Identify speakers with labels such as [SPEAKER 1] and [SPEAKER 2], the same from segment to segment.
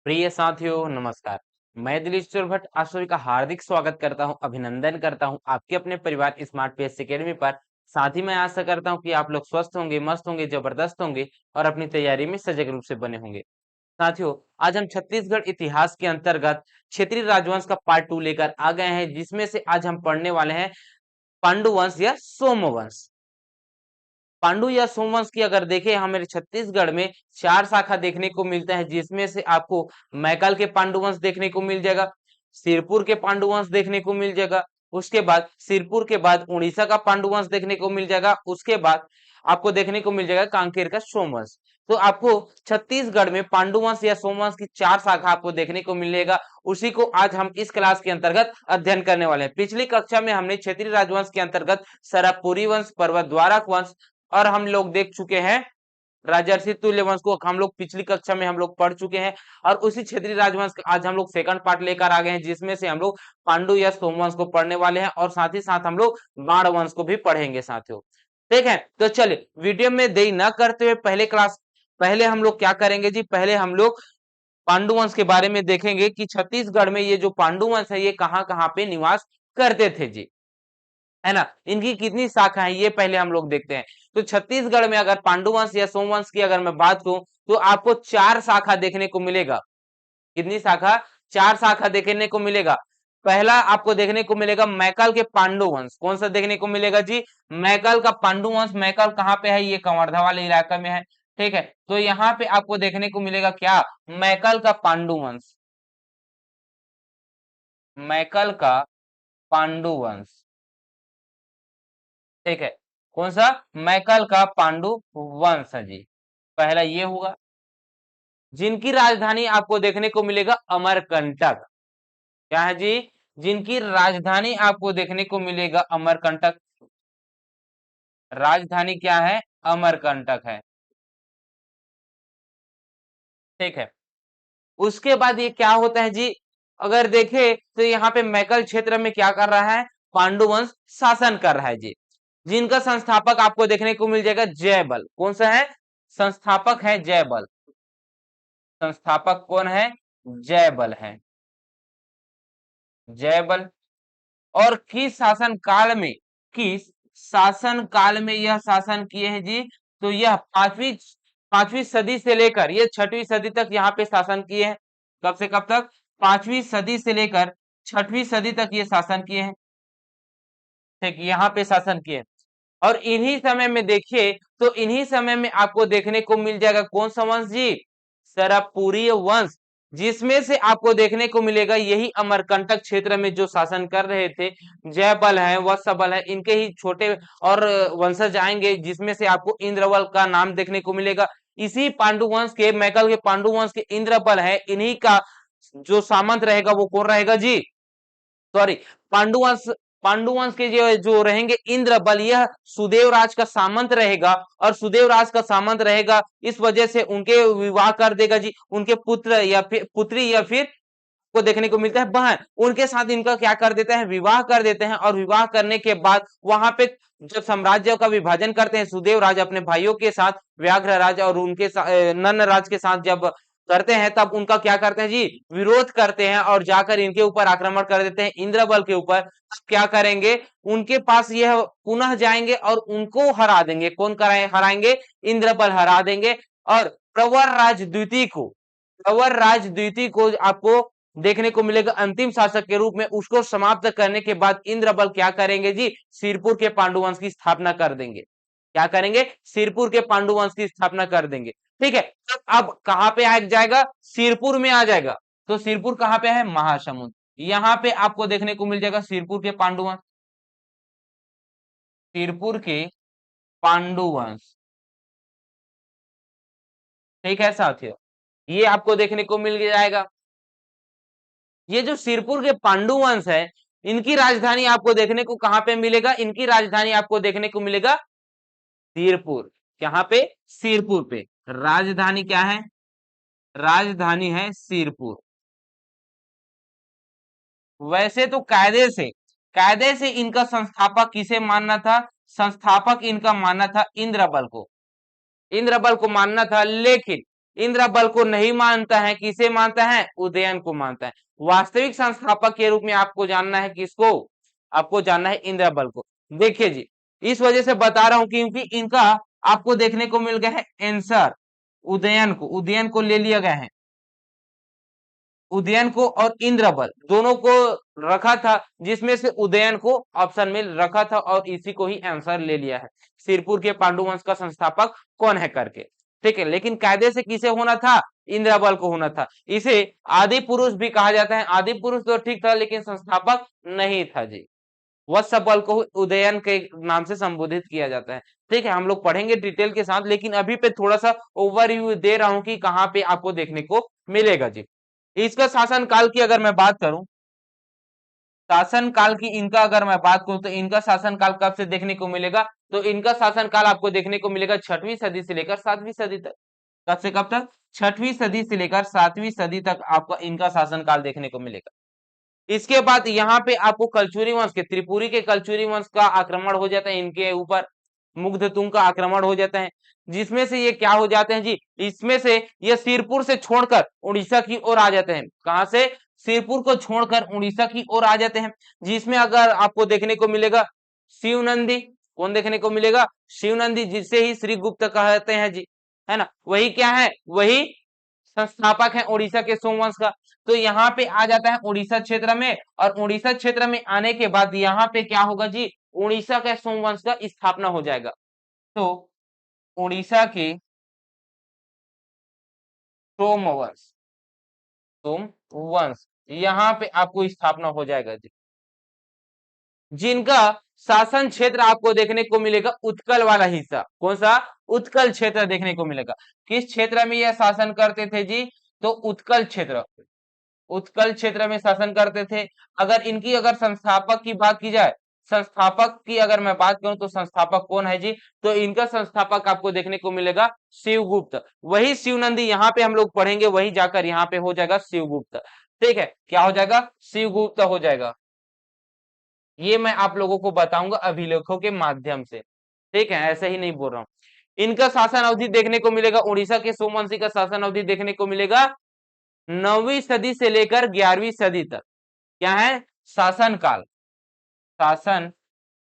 [SPEAKER 1] प्रिय साथियों नमस्कार। मैं दिलीप भट्ट आप सभी का हार्दिक स्वागत करता हूं, अभिनंदन करता हूं आपके अपने परिवार स्मार्ट पीएस एकेडमी पर। साथ ही मैं आशा करता हूं कि आप लोग स्वस्थ होंगे, मस्त होंगे, जबरदस्त होंगे और अपनी तैयारी में सजग रूप से बने होंगे। साथियों, आज हम छत्तीसगढ़ इतिहास के अंतर्गत क्षेत्रीय राजवंश का पार्ट 2 लेकर आ गए हैं, जिसमें से आज हम पढ़ने वाले हैं पांडु वंश या सोमवंश। पांडु या सोमवंश की अगर देखें हमारे छत्तीसगढ़ में चार शाखा देखने को मिलता है, जिसमें से आपको मैकल के पांडु वंश देखने को मिल जाएगा, सिरपुर के पांडु वंश देखने को मिल जाएगा, उसके बाद सिरपुर के बाद उड़ीसा का पांडु वंश देखने को मिल जाएगा, उसके बाद आपको देखने को मिल जाएगा कांकेर का सोमवंश। तो आपको छत्तीसगढ़ में पांडु वंश या सोमवंश की चार शाखा आपको देखने को मिलेगा। उसी को आज हम इस क्लास के अंतर्गत अध्ययन करने वाले हैं। पिछली कक्षा में हमने क्षेत्रीय राजवंश के अंतर्गत सरकपुरी वंश, पर्वतद्वारक वंश और हम लोग देख चुके हैं राजर्षि तुल्य वंश को। हम लोग पिछली कक्षा में हम लोग पढ़ चुके हैं और उसी क्षेत्रीय राजवंश का आज हम लोग सेकंड पार्ट लेकर आ गए हैं, जिसमें से हम लोग पांडु या सोमवंश को पढ़ने वाले हैं और साथ ही साथ हम लोग बाण वंश को भी पढ़ेंगे साथियों। ठीक है, तो चलिए वीडियो में देरी न करते हुए पहले हम लोग क्या करेंगे जी, पहले हम लोग पांडु वंश के बारे में देखेंगे कि छत्तीसगढ़ में ये जो पांडु वंश है ये कहाँ कहाँ पे निवास करते थे जी, है ना। इनकी कितनी शाखा है ये पहले हम लोग देखते हैं। तो छत्तीसगढ़ में अगर पांडु वंश या सोमवंश की अगर मैं बात करूं तो आपको चार शाखा देखने को मिलेगा। कितनी शाखा? चार शाखा देखने को मिलेगा। पहला आपको देखने को मिलेगा मैकल के पांडु वंश। कौन सा देखने को मिलेगा जी? मैकल का पांडु वंश। मैकल कहाँ पे है? ये कवर्धा वाले इलाका में है। ठीक है, तो यहाँ पे आपको देखने को मिलेगा क्या? मैकल का पांडु वंश। मैकल का पांडु वंश। ठीक है, कौन सा? मैकल का पांडु वंश है जी। पहला ये हुआ। जिनकी राजधानी आपको देखने को मिलेगा अमरकंटक। क्या है जी? जिनकी राजधानी आपको देखने को मिलेगा अमरकंटक। राजधानी क्या है? अमरकंटक है। ठीक है, उसके बाद ये क्या होता है जी? अगर देखे तो यहाँ पे मैकल क्षेत्र में क्या कर रहा है? पांडुवंश शासन कर रहा है जी। जिनका संस्थापक आपको देखने को मिल जाएगा जयबल। कौन सा है? संस्थापक है जयबल। संस्थापक कौन है? जयबल है। जयबल। और किस शासन काल में यह शासन किए हैं जी? तो यह पांचवी सदी से लेकर ये छठवीं सदी तक यहाँ पे शासन किए हैं। कब से कब तक? पांचवी सदी से लेकर छठवीं सदी तक ये शासन किए हैं। ठीक, यहाँ पे शासन किए। और इन्हीं समय में देखिए तो इन्हीं समय में आपको देखने को मिल जाएगा कौन सा वंश जी? सरकपुरी वंश। जिसमें से आपको देखने को मिलेगा यही अमरकंटक क्षेत्र में जो शासन कर रहे थे जयबल है, वत्सबल है, इनके ही छोटे और वंशज आएंगे, जिसमें से आपको इंद्रबल का नाम देखने को मिलेगा। इसी पांडुवंश के, मैकल के पांडुवंश के इंद्रबल है, इन्हीं का जो सामंत रहेगा वो कौन रहेगा जी? सॉरी, पांडुवंश पांडुवंश के जो जो रहेंगे इंद्रबल, यह सुदेव राज का सामंत रहेगा। और सुदेव राज का सामंत रहेगा इस वजह से उनके विवाह कर देगा जी। उनके पुत्र या फिर पुत्री या फिर को देखने को मिलता है बहन, उनके साथ इनका क्या कर देते हैं? विवाह कर देते हैं। और विवाह करने के बाद वहां पे जब साम्राज्य का विभाजन करते हैं सुदेव राज अपने भाइयों के साथ, व्याघ्र राज और उनके नन्न राज के साथ जब करते हैं, तब उनका क्या करते हैं जी? विरोध करते हैं और जाकर इनके ऊपर आक्रमण कर देते हैं इंद्रबल के ऊपर। क्या करेंगे? उनके पास यह पुनः जाएंगे और उनको हरा देंगे। कौन कराए हराएंगे? इंद्रबल हरा देंगे। और प्रवर राज द्वितीय को आपको देखने को मिलेगा अंतिम शासक के रूप में। उसको समाप्त करने के बाद इंद्रबल क्या करेंगे जी? सिरपुर के पांडुवंश की स्थापना कर देंगे। क्या करेंगे? सिरपुर के पांडुवंश की स्थापना कर देंगे। ठीक है, तो अब कहां पे आ जाएगा? सिरपुर में आ जाएगा। तो सिरपुर कहां पे है? महासमुंद। यहां पे आपको देखने को मिल जाएगा सिरपुर के पांडुवंश। सिरपुर के पांडुवंश। ठीक है साथियों, ये आपको देखने को मिल जाएगा। ये जो सिरपुर के पांडु वंश है, इनकी राजधानी आपको देखने को कहां पे मिलेगा? इनकी राजधानी आपको देखने को मिलेगा सिरपुर। कहां पे? सिरपुर पे। राजधानी क्या है? राजधानी है सिरपुर। वैसे तो कायदे से इनका संस्थापक किसे मानना था? संस्थापक इनका मानना था इंद्रबल को। इंद्रबल को मानना था, लेकिन इंद्र बल को नहीं मानता है, किसे मानता है? उदयन को मानता है। वास्तविक संस्थापक के रूप में आपको जानना है किसको? आपको जानना है इंद्र बल को। देखिए जी, इस वजह से बता रहा हूं क्योंकि इनका आपको देखने को मिल गया है आंसर, उदयन को ले लिया गया है, उदयन को और इंद्रबल दोनों को रखा था, जिसमें से उदयन को ऑप्शन में रखा था और इसी को ही आंसर ले लिया है, सिरपुर के पांडु वंश का संस्थापक कौन है करके। ठीक है, लेकिन कायदे से किसे होना था? इंद्रबल को होना था। इसे आदि पुरुष भी कहा जाता है। आदि पुरुष तो ठीक था लेकिन संस्थापक नहीं था जी। वत्स बल को उदयन के नाम से संबोधित किया जाता है। ठीक है, हम लोग पढ़ेंगे डिटेल के साथ, लेकिन अभी पे थोड़ा सा ओवरव्यू दे रहा हूं कि कहां पे आपको देखने को मिलेगा जी। इसका शासन काल की अगर मैं बात करूं, शासन काल की इनका अगर मैं बात करूं तो इनका शासन काल कब से देखने को मिलेगा? तो इनका शासन काल आपको देखने को मिलेगा 6वीं सदी से लेकर 7वीं सदी तक। कब से कब तक? 6वीं सदी से लेकर 7वीं सदी तक आपका इनका शासन काल देखने को मिलेगा। इसके बाद यहाँ पे आपको कलचुरी वंश के, त्रिपुरी के कलचुरी वंश का आक्रमण हो जाता है इनके ऊपर, मुग्धतुंग का आक्रमण हो जाता है, जिसमें से ये क्या हो जाते हैं जी, इसमें से ये सिरपुर से छोड़कर उड़ीसा की ओर आ जाते हैं। कहां से? सिरपुर को छोड़कर उड़ीसा की ओर आ जाते हैं, जिसमें अगर आपको देखने को मिलेगा शिवनंदी। कौन देखने को मिलेगा? शिवनंदी, जिसे ही श्रीगुप्त कहते हैं जी, है ना। वही क्या है? वही संस्थापक है उड़ीसा के सोमवंश का। तो यहाँ पे आ जाता है उड़ीसा क्षेत्र में, और उड़ीसा क्षेत्र में आने के बाद यहाँ पे क्या होगा जी, उड़ीसा के सोमवंश का स्थापना हो जाएगा। तो उड़ीसा के सोमवंश, सोमवंश यहाँ पे आपको स्थापना हो जाएगा जी, जिनका शासन क्षेत्र आपको देखने को मिलेगा उत्कल वाला हिस्सा। कौन सा? उत्कल क्षेत्र देखने को मिलेगा। किस क्षेत्र में यह शासन करते थे जी? तो उत्कल क्षेत्र, उत्कल क्षेत्र में शासन करते थे। अगर इनकी अगर संस्थापक की बात की जाए, संस्थापक की अगर मैं बात करूं तो संस्थापक कौन है जी? तो इनका संस्थापक आपको देखने को मिलेगा शिवगुप्त। वही शिवनंदी यहाँ पे हम लोग पढ़ेंगे, वही जाकर यहाँ पे हो जाएगा शिवगुप्त। ठीक है, क्या हो जाएगा? शिवगुप्त हो जाएगा। ये मैं आप लोगों को बताऊंगा अभिलेखों के माध्यम से। ठीक है, ऐसे ही नहीं बोल रहा हूं। इनका शासन अवधि देखने को मिलेगा, उड़ीसा के सोमवंशी का शासन अवधि देखने को मिलेगा 9वीं सदी से लेकर 11वीं सदी तक। क्या है? शासन काल, शासन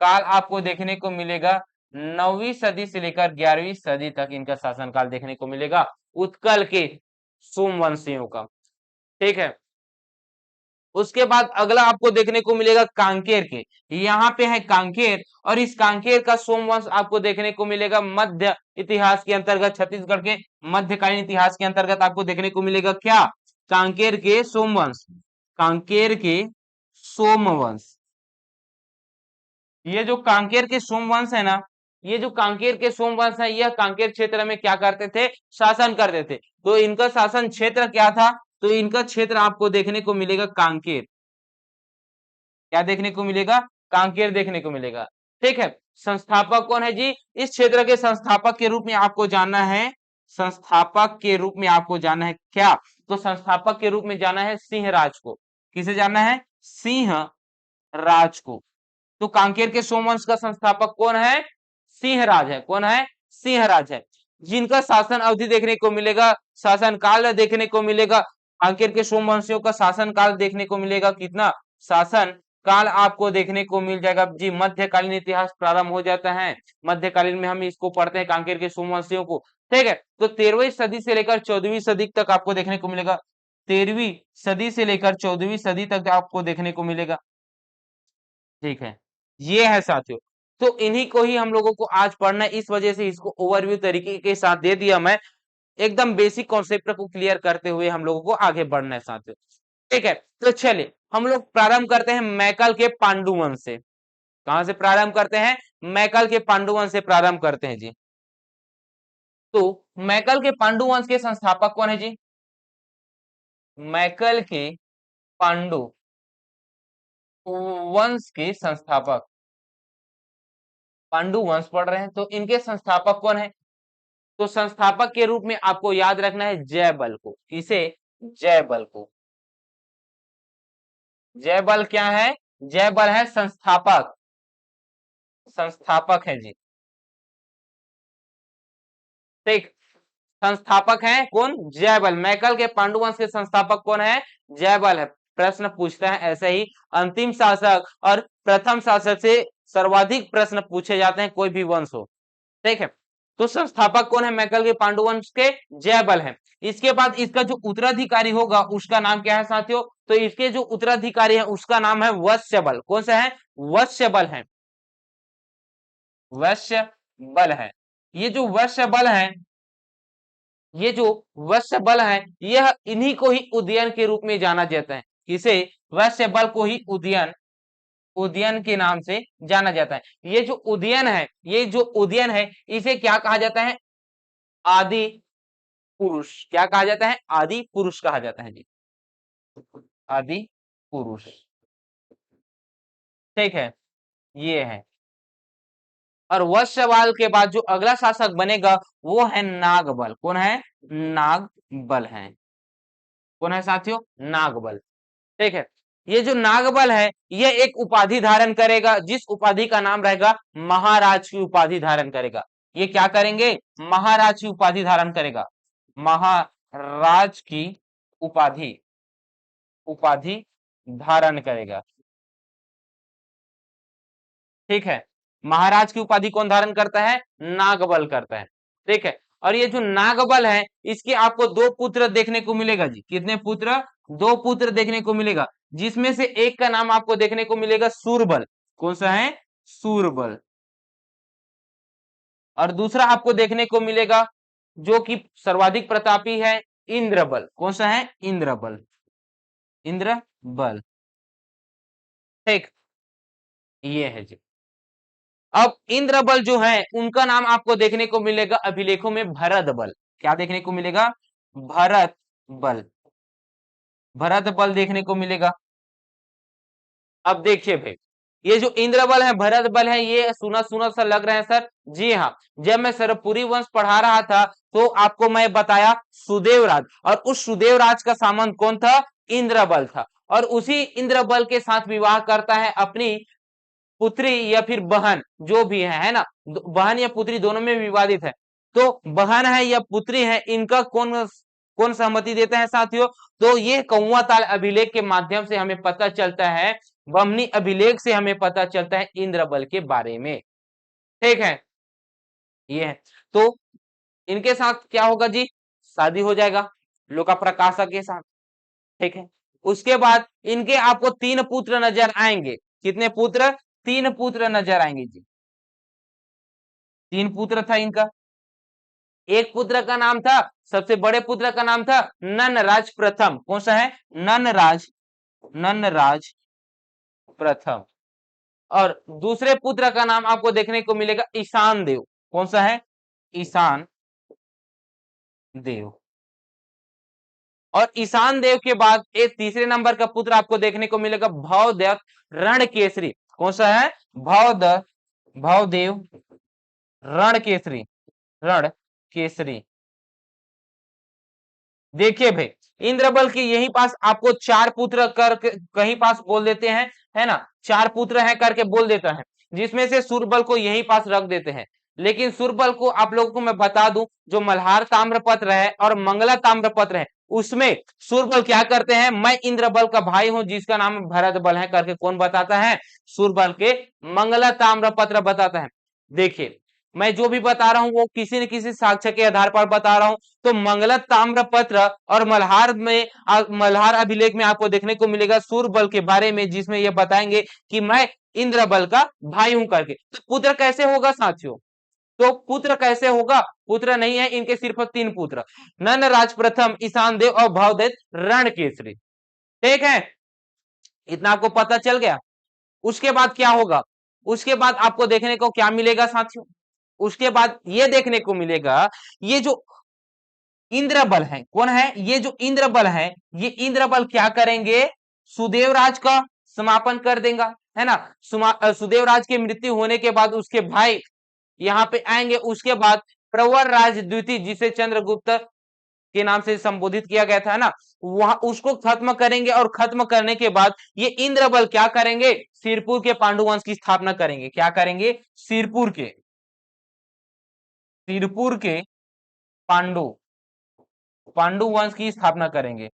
[SPEAKER 1] काल आपको देखने को मिलेगा 9वीं सदी से लेकर 11वीं सदी तक इनका शासन काल देखने को मिलेगा, उत्कल के सोमवंशियों का। ठीक है, उसके बाद अगला आपको देखने को मिलेगा कांकेर के। यहाँ पे है कांकेर, और इस कांकेर का सोमवंश आपको देखने को मिलेगा मध्य इतिहास के अंतर्गत, छत्तीसगढ़ के मध्यकालीन इतिहास के अंतर्गत आपको देखने को मिलेगा क्या? कांकेर के सोमवंश, कांकेर के सोमवंश। ये जो कांकेर के सोमवंश है ना, ये जो कांकेर के सोमवंश है, यह कांकेर क्षेत्र में क्या करते थे? शासन करते थे। तो इनका शासन क्षेत्र क्या था? तो इनका क्षेत्र आपको देखने को मिलेगा कांकेर। क्या देखने को मिलेगा? कांकेर देखने को मिलेगा। ठीक है, संस्थापक कौन है जी? इस क्षेत्र के संस्थापक के रूप में आपको जानना है, संस्थापक के रूप में आपको जानना है क्या? तो संस्थापक के रूप में जाना है सिंहराज को। किसे जानना है? सिंह राज को। तो कांकेर के सोमवंश का संस्थापक कौन है? सिंहराज है। कौन है? सिंहराज है, जिनका शासन अवधि देखने को मिलेगा, शासन काल देखने को मिलेगा। कांकेर के सोमवंशियों का शासन काल देखने को मिलेगा कितना? शासन काल आपको देखने को मिल जाएगा जी, मध्यकालीन इतिहास प्रारंभ हो जाता है। मध्यकालीन में हम इसको पढ़ते हैं कांकेर के सोमवंशियों को। ठीक है, तो 13वीं सदी से लेकर 14वीं सदी तक आपको देखने को मिलेगा, 13वीं सदी से लेकर 14वीं सदी तक आपको देखने को मिलेगा। ठीक है, ये है साथियों। तो इन्हीं को ही हम लोगों को आज पढ़ना है, इस वजह से इसको ओवरव्यू तरीके के साथ दे दिया मैं। एकदम बेसिक कॉन्सेप्ट को क्लियर करते हुए हम लोगों को आगे बढ़ना है साथियों। ठीक है, तो चलिए हम लोग प्रारंभ करते हैं मैकल के पांडुवंश से। कहां से प्रारंभ करते हैं? मैकल के पांडुवंश से प्रारंभ करते हैं जी। तो मैकल के पांडुवंश के संस्थापक कौन है जी? मैकल के पांडु वंश के संस्थापक, पांडु वंश पढ़ रहे हैं तो इनके संस्थापक कौन है? तो संस्थापक के रूप में आपको याद रखना है जयबल को। किसे? जयबल को। जयबल क्या है? जयबल है संस्थापक, संस्थापक है जी। ठीक, संस्थापक हैं कौन? जयबल। मैकल के पांडुवंश के संस्थापक कौन है? जयबल है। प्रश्न पूछता है ऐसे ही अंतिम शासक और प्रथम शासक से सर्वाधिक प्रश्न पूछे जाते हैं, कोई भी वंश हो। ठीक है, तो संस्थापक कौन है मैकल के पांडुवंश के? जयबल है। इसके बाद इसका जो उत्तराधिकारी होगा उसका नाम क्या है साथियों? तो इसके जो उत्तराधिकारी है उसका नाम है वत्स्यबल। कौन सा है? वत्स्यबल है। वत्स्यबल है। ये जो वत्स्यबल है, ये जो वत्स्य बल है, यह इन्हीं को ही उदयन के रूप में जाना जाता है। इसे वत्स्य बल को ही उदयन उदयन के नाम से जाना जाता है। ये जो उदयन है, ये जो उदयन है, इसे क्या कहा जाता है? आदि पुरुष। क्या कहा जाता है? आदि पुरुष कहा जाता है जी, आदि पुरुष। ठीक है, ये है। और वत्स्यवाल के बाद जो अगला शासक बनेगा वो है नागबल। कौन है? नागबल है। कौन है साथियों? नागबल। ठीक है, ये जो नागबल है ये एक उपाधि धारण करेगा, जिस उपाधि का नाम रहेगा महाराज की उपाधि धारण करेगा। ये क्या करेंगे? महाराज की उपाधि धारण करेगा। महाराज की उपाधि उपाधि धारण करेगा। ठीक है, महाराज की उपाधि कौन धारण करता है? नागबल करता है। ठीक है, और ये जो नागबल है इसके आपको दो पुत्र देखने को मिलेगा जी। कितने पुत्र? दो पुत्र देखने को मिलेगा, जिसमें से एक का नाम आपको देखने को मिलेगा सूरबल। कौन सा है? सूरबल। और दूसरा आपको देखने को मिलेगा जो कि सर्वाधिक प्रतापी है, इंद्रबल। कौन सा है? इंद्रबल। इंद्रबल। ठीक, ये है जी। अब इंद्रबल जो है उनका नाम आपको देखने को मिलेगा अभिलेखों में भरत बल। क्या देखने को मिलेगा? भरत बल। भरत बल देखने को मिलेगा। अब देखिए भाई, ये जो इंद्रबल है, भरत बल है, ये सुना सुना सा लग रहा है सर। जी हाँ, जब मैं सरपुरी वंश पढ़ा रहा था तो आपको मैं बताया सुदेव राज, और उस सुदेव राज का सामंत कौन था? इंद्रबल था। और उसी इंद्रबल के साथ विवाह करता है अपनी पुत्री या फिर बहन, जो भी है ना, बहन या पुत्री दोनों में विवादित है। तो बहन है या पुत्री है, इनका कौन कौन सहमति देता है साथियों? तो ये कौवा ताल अभिलेख के माध्यम से हमें पता चलता है, बमनी अभिलेख से हमें पता चलता है इंद्रबल के बारे में। ठीक है, ये है। तो इनके साथ क्या होगा जी? शादी हो जाएगा लोका प्रकाशक के साथ। ठीक है, उसके बाद इनके आपको तीन पुत्र नजर आएंगे। कितने पुत्र? तीन पुत्र नजर आएंगे जी। तीन पुत्र था इनका। एक पुत्र का नाम था, सबसे बड़े पुत्र का नाम था ननराज प्रथम। कौन सा है? ननराज। ननराज प्रथम। और दूसरे पुत्र का नाम आपको देखने को मिलेगा ईशान देव। कौन सा है? ईशान देव। और ईशान देव के बाद एक तीसरे नंबर का पुत्र आपको देखने को मिलेगा भवदेव रणकेसरी। कौन सा है? भवदेव भवदेव रणकेसरी। रणकेसरी। देखिए भाई, इंद्रबल के यही पास आपको चार पुत्र कर कहीं पास बोल देते हैं, है ना, चार पुत्र हैं करके बोल देता है, जिसमें से सूरबल को यही पास रख देते हैं। लेकिन सूरबल को आप लोगों को मैं बता दूं, जो मल्हार ताम्रपत्र है और मंगला ताम्रपत्र है, उसमें सूरबल क्या करते हैं? मैं इंद्रबल का भाई हूं जिसका नाम भरत बल है करके कौन बताता है? सूरबल के मंगला ताम्रपत्र बताता है। देखिए, मैं जो भी बता रहा हूं वो किसी न किसी साक्ष्य के आधार पर बता रहा हूं। तो मंगलत ताम्रपत्र और मल्हार में मल्हार अभिलेख में आपको देखने को मिलेगा सूरबल के बारे में, जिसमें ये बताएंगे कि मैं इंद्रबल का भाई हूं करके। तो पुत्र कैसे होगा साथियों? तो पुत्र कैसे होगा? पुत्र नहीं है इनके, सिर्फ तीन पुत्र, ननराज प्रथम, ईशान देव और भवदेव रणकेसरी। ठीक है, इतना आपको पता चल गया। उसके बाद क्या होगा? उसके बाद आपको देखने को क्या मिलेगा साथियों? उसके बाद ये देखने को मिलेगा, ये जो इंद्रबल है, कौन है? ये जो इंद्रबल है, ये इंद्रबल क्या करेंगे? सुदेवराज का समापन कर देगा, है ना। सुदेवराज की मृत्यु होने के बाद उसके भाई यहाँ पे आएंगे। उसके बाद प्रवर राज द्वितीय, जिसे चंद्रगुप्त के नाम से संबोधित किया गया था ना, वहां उसको खत्म करेंगे। और खत्म करने के बाद ये इंद्रबल क्या करेंगे? सिरपुर के पांडुवंश की स्थापना करेंगे। क्या करेंगे? सिरपुर के पांडु पांडु वंश की स्थापना करेंगे।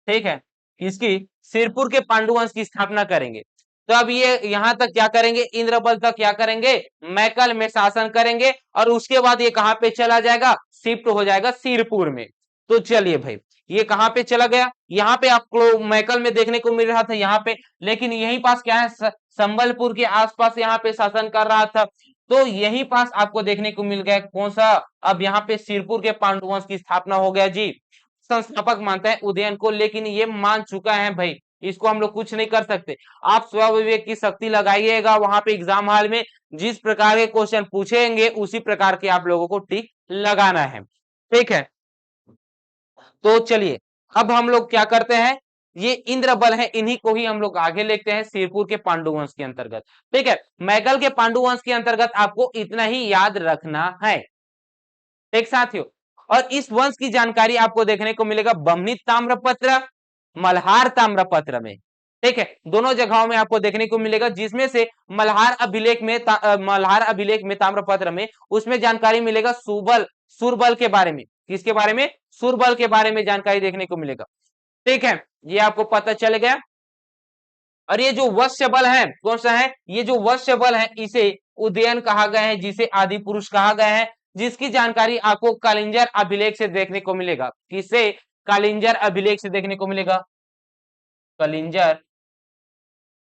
[SPEAKER 1] ठीक है, इसकी सिरपुर के पांडु वंश की स्थापना करेंगे। तो अब ये यहां तक क्या करेंगे, इंद्रबल तक क्या करेंगे, मैकल में शासन करेंगे और उसके बाद ये कहां पे चला जाएगा, शिफ्ट हो जाएगा सिरपुर में। तो चलिए भाई, ये कहां पे चला गया, यहाँ पे आपको मैकल में देखने को मिल रहा था यहाँ पे, लेकिन यहीं पास क्या है, संबलपुर के आसपास यहाँ पे शासन कर रहा था। तो यहीं पास आपको देखने को मिल गया कौन सा, अब यहाँ पे सिरपुर के पांडु वंश की स्थापना हो गया जी। संस्थापक मानता है उदयन को, लेकिन ये मान चुका है भाई, इसको हम लोग कुछ नहीं कर सकते। आप स्वविवेक की शक्ति लगाइएगा वहां पे एग्जाम हॉल में, जिस प्रकार के क्वेश्चन पूछेंगे उसी प्रकार के आप लोगों को टिक लगाना है। ठीक है, तो चलिए अब हम लोग क्या करते हैं, ये इंद्रबल है, इन्हीं को ही हम लोग आगे लेते हैं सिरपुर के पांडुवंश के अंतर्गत। ठीक है, मैकल के पांडुवंश के अंतर्गत आपको इतना ही याद रखना है। एक साथियों, और इस वंश की जानकारी आपको देखने को मिलेगा बमनी ताम्रपत्र, मल्हार ताम्रपत्र में। ठीक है, दोनों जगहों में आपको देखने को मिलेगा, जिसमें से मल्हार अभिलेख में मल्हार अभिलेख में ताम्रपत्र में उसमें जानकारी मिलेगा सुबल सुरबल के बारे में। किसके बारे में, सुरबल के बारे में जानकारी देखने को मिलेगा। ठीक है, ये आपको पता चल गया। और ये जो वश्य बल है कौन सा है, ये जो वश्य बल है इसे उदयन कहा गया है, जिसे आदि पुरुष कहा गया है, जिसकी जानकारी आपको कालिंजर अभिलेख से देखने को मिलेगा। किसे, कालिंजर अभिलेख से देखने को मिलेगा, कलिंजर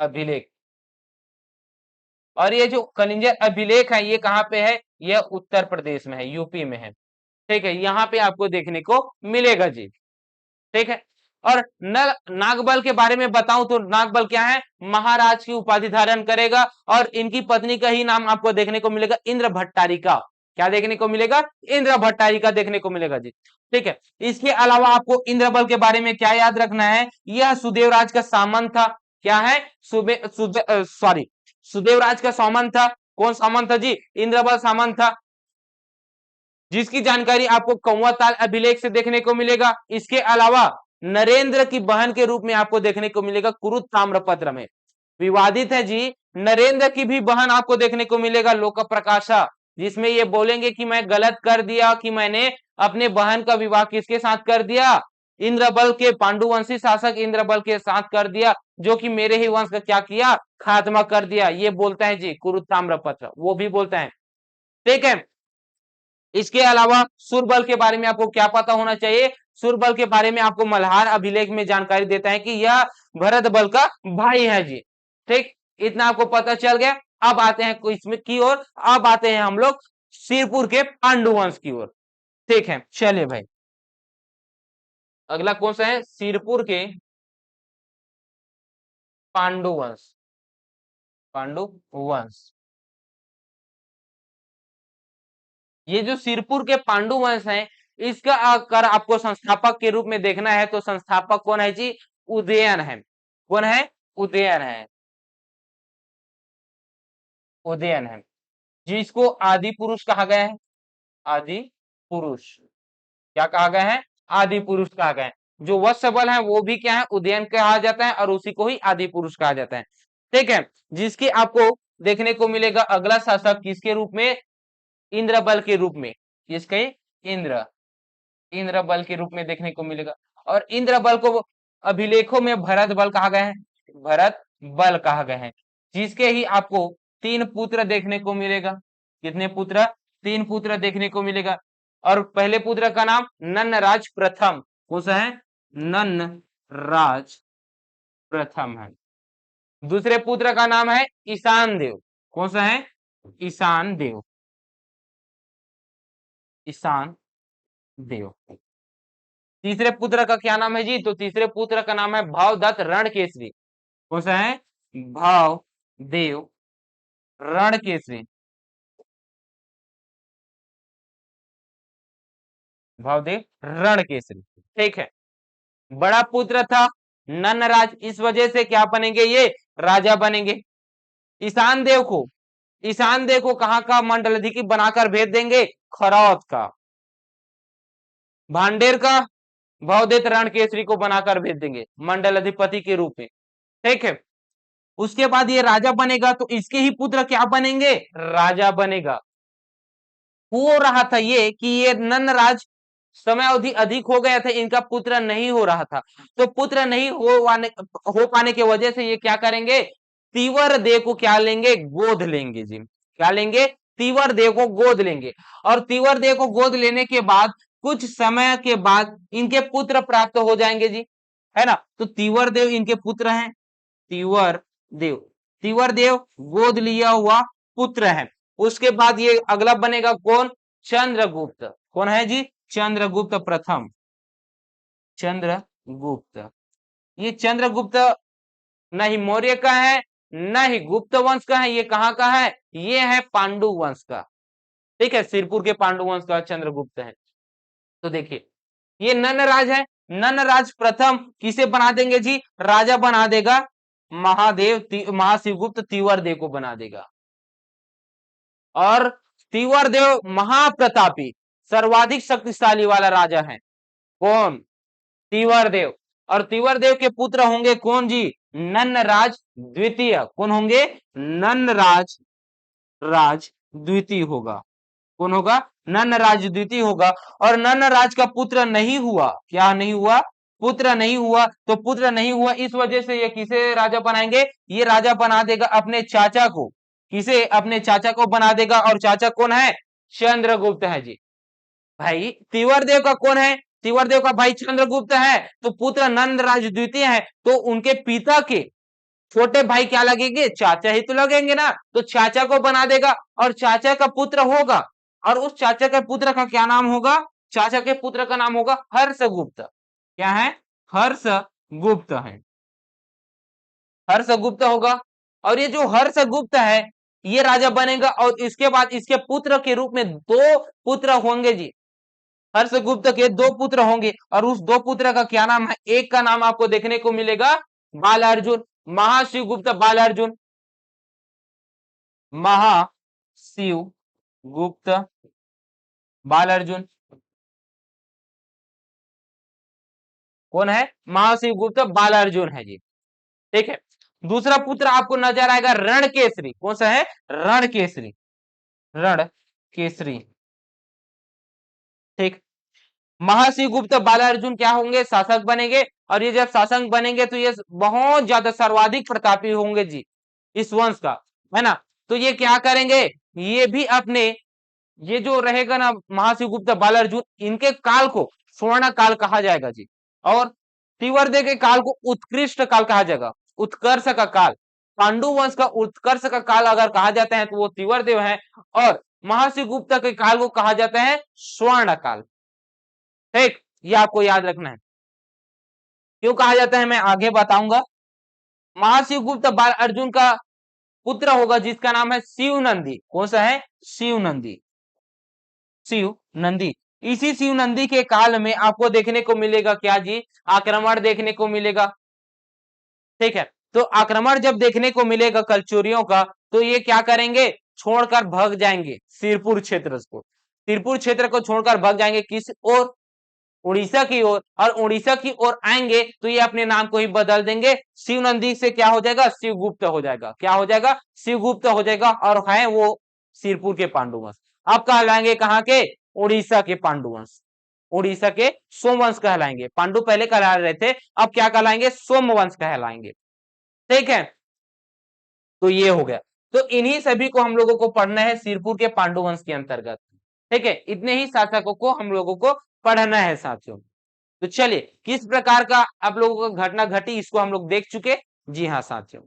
[SPEAKER 1] अभिलेख। और ये जो कलिंजर अभिलेख है ये कहाँ पे है, यह उत्तर प्रदेश में है, यूपी में है। ठीक है, यहाँ पे आपको देखने को मिलेगा जी। ठीक है, और नागबल के बारे में बताऊं तो नागबल क्या है, महाराज की उपाधि धारण करेगा, और इनकी पत्नी का ही नाम आपको देखने को मिलेगा इंद्र भट्टारिका। क्या देखने को मिलेगा, इंद्र भट्टारिका देखने को मिलेगा जी। ठीक है, इसके अलावा आपको इंद्रबल के बारे में क्या याद रखना है, यह सुदेवराज का सामंत था। क्या है, सॉरी, सुदेवराज का सामंत था। कौन सामंत था जी, इंद्रबल सामंत था, जिसकी जानकारी आपको कौवा ताल अभिलेख से देखने को मिलेगा। इसके अलावा नरेंद्र की बहन के रूप में आपको देखने को मिलेगा कुरुत ताम्रपत्र में। विवादित है जी, नरेंद्र की भी बहन आपको देखने को मिलेगा लोक प्रकाशा, जिसमें ये बोलेंगे कि मैं गलत कर दिया कि मैंने अपने बहन का विवाह किसके साथ कर दिया, इंद्रबल के पांडुवंशी शासक इंद्रबल के साथ कर दिया, जो कि मेरे ही वंश का क्या किया, खात्मा कर दिया। ये बोलता है जी कुरुत ताम्रपत्र, वो भी बोलता है। ठीक है, इसके अलावा सुरबल के बारे में आपको क्या पता होना चाहिए, सुरबल के बारे में आपको मल्हार अभिलेख में जानकारी देता है कि यह भरत बल का भाई है जी। ठीक, इतना आपको पता चल गया। अब आते हैं इसमें की ओर, अब आते हैं हम लोग सिरपुर के पांडुवंश की ओर। ठीक है, चलिए भाई, अगला कौन सा है, सिरपुर के पांडुवंश, पांडुवंश। ये जो सिरपुर के पांडु वंश है, इसका अगर आपको संस्थापक के रूप में देखना है तो संस्थापक कौन है जी, उदयन है। कौन है, उदयन है, उदयन है, जिसको आदि पुरुष कहा गया है। आदि पुरुष, क्या कहा गया है, आदि पुरुष कहा गया है। जो वत्स बल है वो भी क्या है, उदयन कहा जाता है, और उसी को ही आदि पुरुष कहा जाता है। ठीक है, जिसकी आपको देखने को मिलेगा अगला शासक किसके रूप में, इंद्रबल के रूप में। किसके, इंद्र, इंद्र बल के रूप में देखने को मिलेगा। और इंद्र बल को अभिलेखों में भरत बल कहा गया है, भरत बल कहा गया है, जिसके ही आपको 3 पुत्र देखने को मिलेगा। कितने पुत्र, 3 पुत्र देखने को मिलेगा। और पहले पुत्र का नाम नन्नराज प्रथम, कौन सा है, नन्नराज प्रथम है। दूसरे पुत्र का नाम है ईशान देव, कौन सा है, ईशान देव, ईशान देव। तीसरे पुत्र का क्या नाम है जी, तो तीसरे पुत्र का नाम है भावदत्त रणकेसरी। कौन सा है, भाव देव रणकेसरी, भावदेव रणकेसरी। ठीक है, बड़ा पुत्र था नन्नराज, इस वजह से क्या बनेंगे, ये राजा बनेंगे। ईशान देव को, ईशान देव को कहां का मंडलाधिपति बनाकर भेज देंगे, खरौत का। भांडेर का भवदेव रणकेसरी को बनाकर भेज देंगे मंडल अधिपति के रूप में। ठीक है, उसके बाद ये राजा बनेगा तो इसके ही पुत्र क्या बनेंगे, राजा बनेगा। हो रहा था ये कि ये नंदराज समय अवधि अधिक हो गया था, इनका पुत्र नहीं हो रहा था। तो पुत्र नहीं हो पाने की वजह से ये क्या करेंगे, तीवर देव को क्या लेंगे, गोद लेंगे जी। क्या लेंगे, तीवर देव को गोद लेंगे। और तीवर देव को गोद लेने के बाद कुछ समय के बाद इनके पुत्र प्राप्त हो जाएंगे जी, है ना। तो तीवर देव इनके पुत्र हैं, तीवर देव, तीवर देव गोद लिया हुआ पुत्र है। उसके बाद ये अगला बनेगा कौन, चंद्रगुप्त। कौन है जी, चंद्रगुप्त प्रथम, चंद्रगुप्त। ये चंद्रगुप्त न ही मौर्य का है, न ही गुप्त वंश का है, ये कहां का है, ये है पांडु वंश का। ठीक है, सिरपुर के पांडु वंश का चंद्रगुप्त है। तो देखिए ये ननराज है, ननराज प्रथम किसे बना देंगे जी, राजा बना देगा महाशिवगुप्त तीवर देव को बना देगा। और तीवर देव महाप्रतापी सर्वाधिक शक्तिशाली वाला राजा है। कौन, तीवर देव। और तीवर देव के पुत्र होंगे कौन जी, नन्नराज द्वितीय। कौन होंगे, नन्नराज राज द्वितीय होगा। कौन होगा, नन्नराज द्वितीय होगा। और नन्नराज का पुत्र नहीं हुआ, क्या नहीं हुआ, पुत्र नहीं हुआ। तो पुत्र नहीं हुआ इस वजह से ये किसे राजा बनाएंगे, ये राजा बना देगा अपने चाचा को। किसे, अपने चाचा को बना देगा। और चाचा कौन है, चंद्रगुप्त है जी। भाई तीवरदेव का कौन है, तीवरदेव का भाई चंद्रगुप्त है। तो पुत्र नंदराज द्वितीय है, तो उनके पिता के छोटे भाई क्या लगेंगे, चाचा ही तो लगेंगे ना। तो चाचा को बना देगा और चाचा का पुत्र होगा। और उस चाचा के पुत्र का क्या नाम होगा, चाचा के पुत्र का नाम होगा हर्षगुप्त। क्या है, हर्षगुप्त है, हर्षगुप्त होगा। और ये जो हर्षगुप्त है ये राजा बनेगा। और इसके बाद इसके पुत्र के रूप में दो पुत्र होंगे जी, हर्षगुप्त के दो पुत्र होंगे। और उस दो पुत्र का क्या नाम है, एक का नाम आपको देखने को मिलेगा बाल अर्जुन, महाशिवगुप्त बाल अर्जुन, महाशिव गुप्त बाल अर्जुन। कौन है, महाशिव गुप्त बाल अर्जुन है जी। ठीक है, दूसरा पुत्र आपको नजर आएगा रणकेसरी। कौन सा है, रणकेसरी, रणकेसरी। ठीक, महाशिव गुप्त बाल अर्जुन क्या होंगे, शासक बनेंगे। और ये जब शासक बनेंगे तो ये बहुत ज्यादा सर्वाधिक प्रतापी होंगे जी इस वंश का, है ना। तो ये क्या करेंगे, ये भी अपने, ये जो रहेगा ना महाशिव गुप्त बाल अर्जुन, इनके काल को स्वर्ण काल कहा जाएगा जी। और तिवर्दे के काल को उत्कृष्ट काल कहा जाएगा, उत्कर्ष का काल। पांडु वंश का उत्कर्ष का काल अगर कहा जाता है तो वो तिवर्देव है। और महाशिव गुप्त के काल को कहा जाता है स्वर्ण काल। ठीक, ये आपको याद रखना है। क्यों कहा जाता है मैं आगे बताऊंगा। महाशिव गुप्त बाल अर्जुन का पुत्र होगा जिसका नाम है शिव नंदी। कौन सा है, शिव नंदी, शिव नंदी। इसी शिव नंदी के काल में आपको देखने को मिलेगा क्या जी, आक्रमण देखने को मिलेगा। ठीक है, तो आक्रमण जब देखने को मिलेगा कलचुरियों का, तो ये क्या करेंगे, छोड़कर भाग जाएंगे सिरपुर क्षेत्र को, सिरपुर क्षेत्र को छोड़कर भाग जाएंगे किस ओर, उड़ीसा की ओर। और उड़ीसा की ओर आएंगे तो ये अपने नाम को ही बदल देंगे, शिव नंदी से क्या हो जाएगा, शिवगुप्त हो जाएगा। क्या हो जाएगा, शिवगुप्त हो जाएगा। और है वो सिरपुर के पांडुवंश। अब कहलाएंगे कहाँ के, उड़ीसा के पांडुवंश, उड़ीसा के सोमवंश कहलाएंगे। पांडु पहले कहला रहे थे, अब क्या कहलाएंगे, सोमवंश कहलाएंगे। ठीक है, तो ये हो गया। तो इन्हीं सभी को हम लोगों को पढ़ना है सिरपुर के पांडुवंश के अंतर्गत। ठीक है, इतने ही शासकों को हम लोगों को पढ़ना है साथियों। तो चलिए किस प्रकार का आप लोगों का घटना घटी इसको हम लोग देख चुके। जी हाँ साथियों,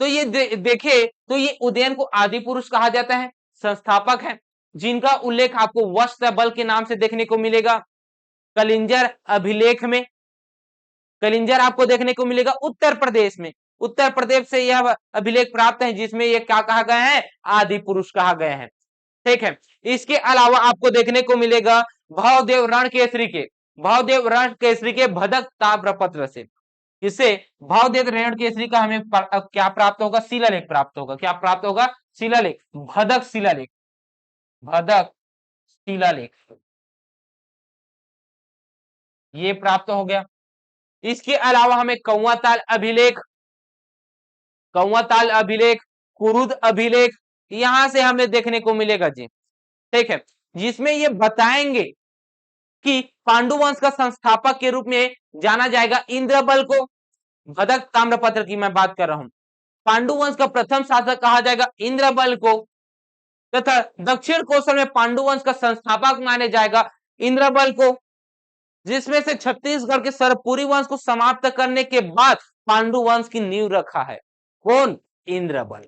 [SPEAKER 1] तो ये देखे तो ये उदयन को आदि पुरुष कहा जाता है, संस्थापक है, जिनका उल्लेख आपको वत्स बल के नाम से देखने को मिलेगा। कलिंजर अभिलेख में, कलिंजर आपको देखने को मिलेगा उत्तर प्रदेश में, उत्तर प्रदेश से यह अभिलेख प्राप्त है जिसमें यह क्या कहा गया है, आदि पुरुष कहा गया है। ठीक है, इसके अलावा आपको देखने को मिलेगा भावदेव रणकेसरी के, भावदेव रणकेसरी के भदक ताम्रपत्र से, इससे भावदेव रणकेसरी का हमें क्या प्राप्त होगा, शिलालेख प्राप्त होगा। क्या प्राप्त होगा, शिलालेख, भदक शिलालेख, भदक शिलालेख ये प्राप्त हो गया। इसके अलावा हमें कौआताल अभिलेख, कौआताल अभिलेख, कुरुद अभिलेख, यहां से हमें देखने को मिलेगा जी। ठीक है, जिसमें ये बताएंगे कि पांडु वंश का संस्थापक के रूप में जाना जाएगा इंद्रबल को। भदक ताम्रपत्र की मैं बात कर रहा हूं। पांडु वंश का प्रथम शासक कहा जाएगा इंद्रबल को, तथा दक्षिण कौशल में पांडु वंश का संस्थापक माने जाएगा इंद्रबल को, जिसमें से छत्तीसगढ़ के सरपुरी वंश को समाप्त करने के बाद पांडु वंश की नींव रखा है। कौन? इंद्रबल।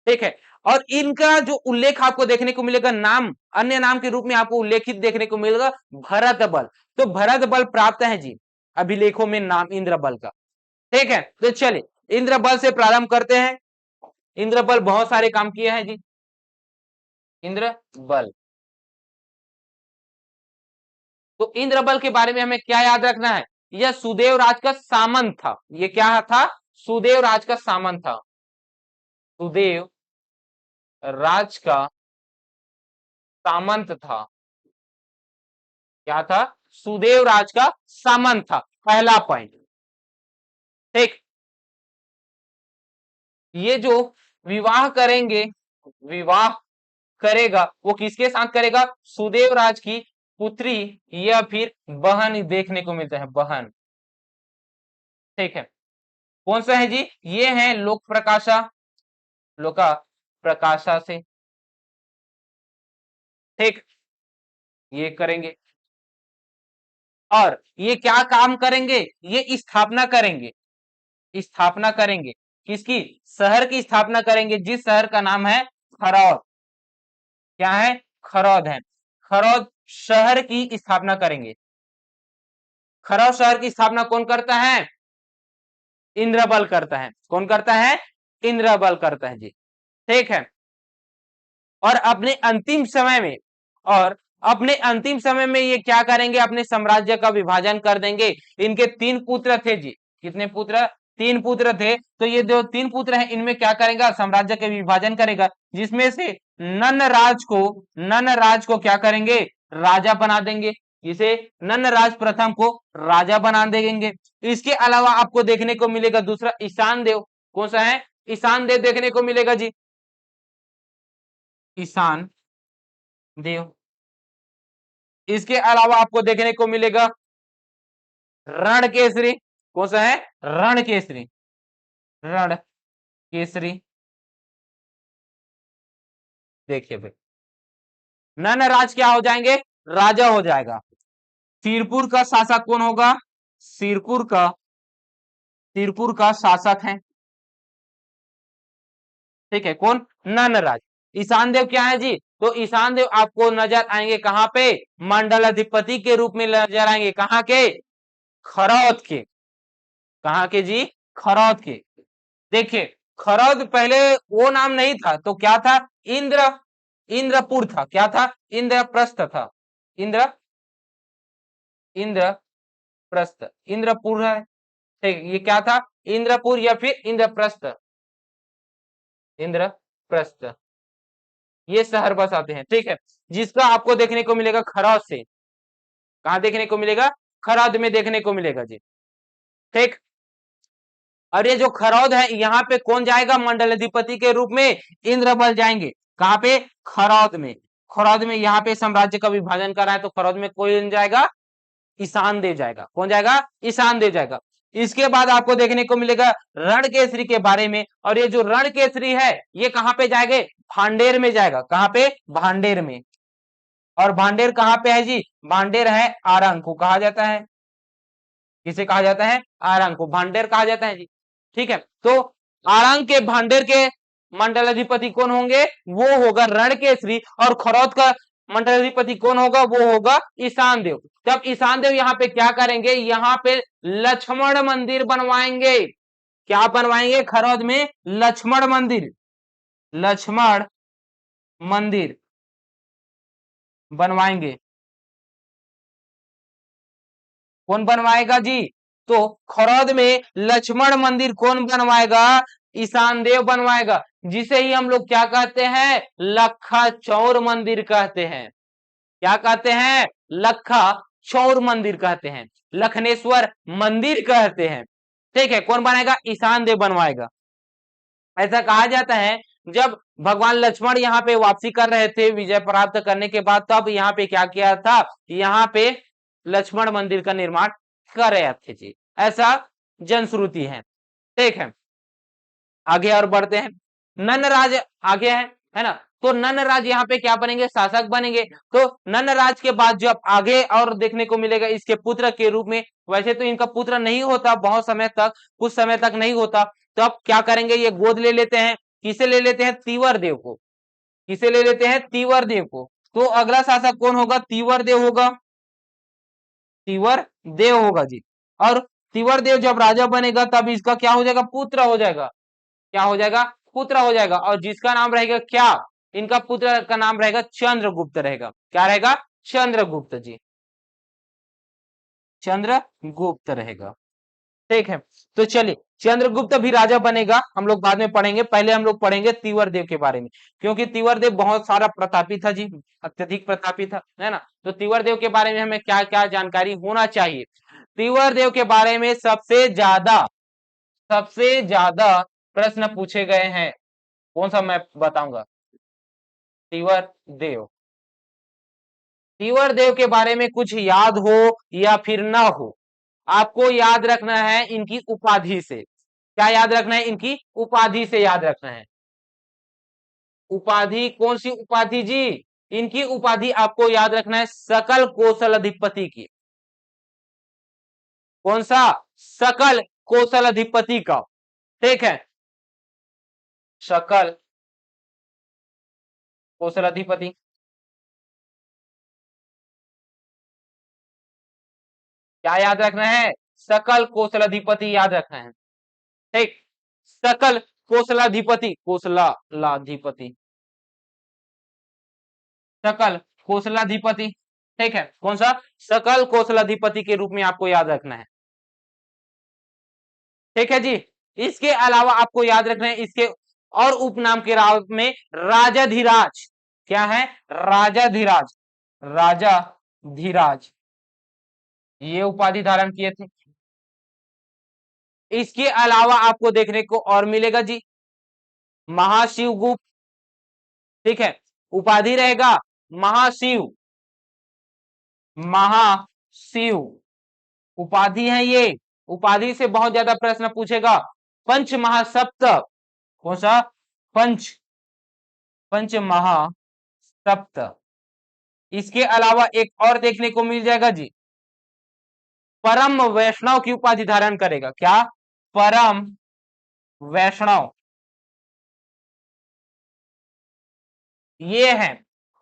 [SPEAKER 1] ठीक है, और इनका जो उल्लेख आपको देखने को मिलेगा, नाम अन्य नाम के रूप में आपको उल्लेखित देखने को मिलेगा भरत बल। तो भरत बल प्राप्त है जी अभिलेखों में नाम इंद्रबल का। ठीक है, तो चलिए इंद्रबल से प्रारंभ करते हैं। इंद्रबल बहुत सारे काम किए हैं जी। इंद्रबल, तो इंद्रबल के बारे में हमें क्या याद रखना है? यह सुदेव राज का सामंत था। ये क्या था? सुदेव राज का सामंत था। सुदेव राज का सामंत था। क्या था? सुदेव राज का सामंत था, पहला पॉइंट। ठीक, ये जो विवाह करेंगे, विवाह करेगा वो किसके साथ करेगा? सुदेव राज की पुत्री या फिर बहन देखने को मिलता है, बहन। ठीक है, कौन सा है जी? ये है लोक प्रकाशा, लोका प्रकाशा से। ठीक, ये करेंगे। और ये क्या काम करेंगे? ये स्थापना करेंगे, स्थापना करेंगे किसकी? शहर की स्थापना करेंगे, जिस शहर का नाम है खरौद। क्या है? खरौद है। खरौद शहर की स्थापना करेंगे। खरौद शहर की स्थापना कौन करता है? इंद्रबल करता है। कौन करता है? इंद्रबल करता है जी। ठीक है, और अपने अंतिम समय में, और अपने अंतिम समय में ये क्या करेंगे? अपने साम्राज्य का विभाजन कर देंगे। इनके 3 पुत्र थे जी। कितने पुत्र? 3 पुत्र थे। तो ये जो 3 पुत्र हैं, इनमें क्या करेगा? साम्राज्य के विभाजन करेगा, जिसमें से नन्नराज को क्या करेंगे? राजा बना देंगे। इसे नन्नराज प्रथम को राजा बना देंगे। इसके अलावा आपको देखने को मिलेगा दूसरा ईशान देव। कौन सा है? ईशान देव देखने को मिलेगा जी, ईशान देव। इसके अलावा आपको देखने को मिलेगा रण केसरी। कौन सा है? रण केसरी, रण केसरी। देखिए भाई, नन्नराज क्या हो जाएंगे? राजा हो जाएगा। सिरपुर का शासक कौन होगा? सिरपुर का शासक है। ठीक है, कौन? नन्नराज। ईशान देव क्या है जी? तो ईशान देव आपको नजर आएंगे कहां पे? मंडल अधिपति के रूप में नजर आएंगे। कहां के? खरौद के। कहां के जी? खरौद के। देखिए, खरौद पहले वो नाम नहीं था, तो क्या था? इंद्र इंद्रपुर था। क्या था? इंद्रप्रस्थ था। इंद्र इंद्रप्रस्थ, इंद्रपुर है। ठीक, ये क्या था? इंद्रपुर या फिर इंद्रप्रस्थ, इंद्रप्रस्थ। ये शहर बसाते हैं। ठीक है, जिसका आपको देखने को मिलेगा खरौद से। कहां देखने को मिलेगा? खरौद में देखने को मिलेगा जी। ठीक, और ये जो खरौद है, यहाँ पे कौन जाएगा? मंडल अधिपति के रूप में इंद्रबल जाएंगे। कहां पे? खरौद में। खरौद में यहाँ पे साम्राज्य का विभाजन करा है, तो खरौद में कोई जाएगा? ईशान देव जाएगा। कौन जाएगा? ईशान देव जाएगा। इसके बाद आपको देखने को मिलेगा रण केसरी के बारे में, और ये जो रण केसरी है, ये कहां पे जाएंगे? भांडेर में जाएगा। कहां पे? भांडेर में। और भांडेर कहां पे है जी? भांडेर है आरंग को कहा जाता है। किसे कहा जाता है? आरंग को भांडेर कहा जाता है जी। ठीक है, तो आरंग के भांडेर के मंडलाधिपति कौन होंगे? वो होगा रणकेसरी। और खरौद का मंडलाधिपति कौन होगा? वो होगा ईशान देव। तब ईशान देव यहाँ पे क्या करेंगे? यहाँ पे लक्ष्मण मंदिर बनवाएंगे। क्या बनवाएंगे? खरौद में लक्ष्मण मंदिर, लक्ष्मण मंदिर बनवाएंगे। कौन बनवाएगा जी? तो खरौद में लक्ष्मण मंदिर कौन बनवाएगा? ईशान देव बनवाएगा, जिसे ही हम लोग क्या कहते हैं? लखा चौर मंदिर कहते हैं। क्या कहते हैं? लखा चौर मंदिर कहते हैं, लखनेश्वर मंदिर कहते हैं। ठीक है, कौन बनाएगा? ईशान देव बनवाएगा। ऐसा कहा जाता है जब भगवान लक्ष्मण यहाँ पे वापसी कर रहे थे विजय प्राप्त करने के बाद, तब यहाँ पे क्या किया था, यहाँ पे लक्ष्मण मंदिर का निर्माण कर रहे थे जी, ऐसा जनश्रुति है। ठीक है, आगे और बढ़ते हैं। नन्नराज आगे है ना, तो नन्नराज यहाँ पे क्या बनेंगे, शासक बनेंगे। तो नन्नराज के बाद जब आगे और देखने को मिलेगा इसके पुत्र के रूप में, वैसे तो इनका पुत्र नहीं होता बहुत समय तक, कुछ समय तक नहीं होता, तो अब क्या करेंगे, ये गोद ले लेते हैं। किसे ले लेते हैं, तीवर देव को। किसे ले लेते हैं, तीवर देव को। तो अगला शासक कौन होगा, तीवर देव होगा। तीवर देव होगा जी। और तीवर देव जब राजा बनेगा तब इसका क्या हो जाएगा, पुत्र हो जाएगा। क्या हो जाएगा, पुत्र हो जाएगा। और जिसका नाम रहेगा क्या, इनका पुत्र का नाम रहेगा चंद्रगुप्त रहेगा। क्या रहेगा, चंद्रगुप्त जी, चंद्रगुप्त रहेगा। ठीक है, तो चलिए चंद्रगुप्त भी राजा बनेगा, हम लोग बाद में पढ़ेंगे। पहले हम लोग पढ़ेंगे तीवर देव के बारे में, क्योंकि तीवर देव बहुत सारा प्रतापी था जी, अत्यधिक प्रतापी था, है ना। तो तीवर देव के बारे में हमें क्या क्या जानकारी होना चाहिए। तीवर देव के बारे में सबसे ज्यादा प्रश्न पूछे गए हैं, कौन सा मैं बताऊंगा, तीवर देव। तीवर देव के बारे में कुछ याद हो या फिर ना हो, आपको याद रखना है इनकी उपाधि से। क्या याद रखना है, इनकी उपाधि से याद रखना है। उपाधि, कौन सी उपाधि जी, इनकी उपाधि आपको याद रखना है सकल कौशल अधिपति की। कौन सा, सकल कौशल अधिपति का। ठीक है, सकल कौशल अधिपति। क्या याद रखना है, सकल कौशलाधिपति याद रखना है। ठीक, सकल कौशलाधिपति, कौशलाधिपति, सकल कौशलाधिपति। ठीक है, कौन सा, सकल कौशलाधिपति के रूप में आपको याद रखना है। ठीक है जी। इसके अलावा आपको याद रखना है इसके और उपनाम के राव में राजाधिराज। क्या है, राजाधिराज, राजाधिराज, ये उपाधि धारण किए थे। इसके अलावा आपको देखने को और मिलेगा जी महाशिवगुप्त। ठीक है, उपाधि रहेगा महाशिव, महाशिव उपाधि है ये। उपाधि से बहुत ज्यादा प्रश्न पूछेगा। पंच महासप्त, कौन सा, पंच, पंच महासप्त। इसके अलावा एक और देखने को मिल जाएगा जी, परम वैष्णव की उपाधि धारण करेगा। क्या, परम वैष्णव, ये है।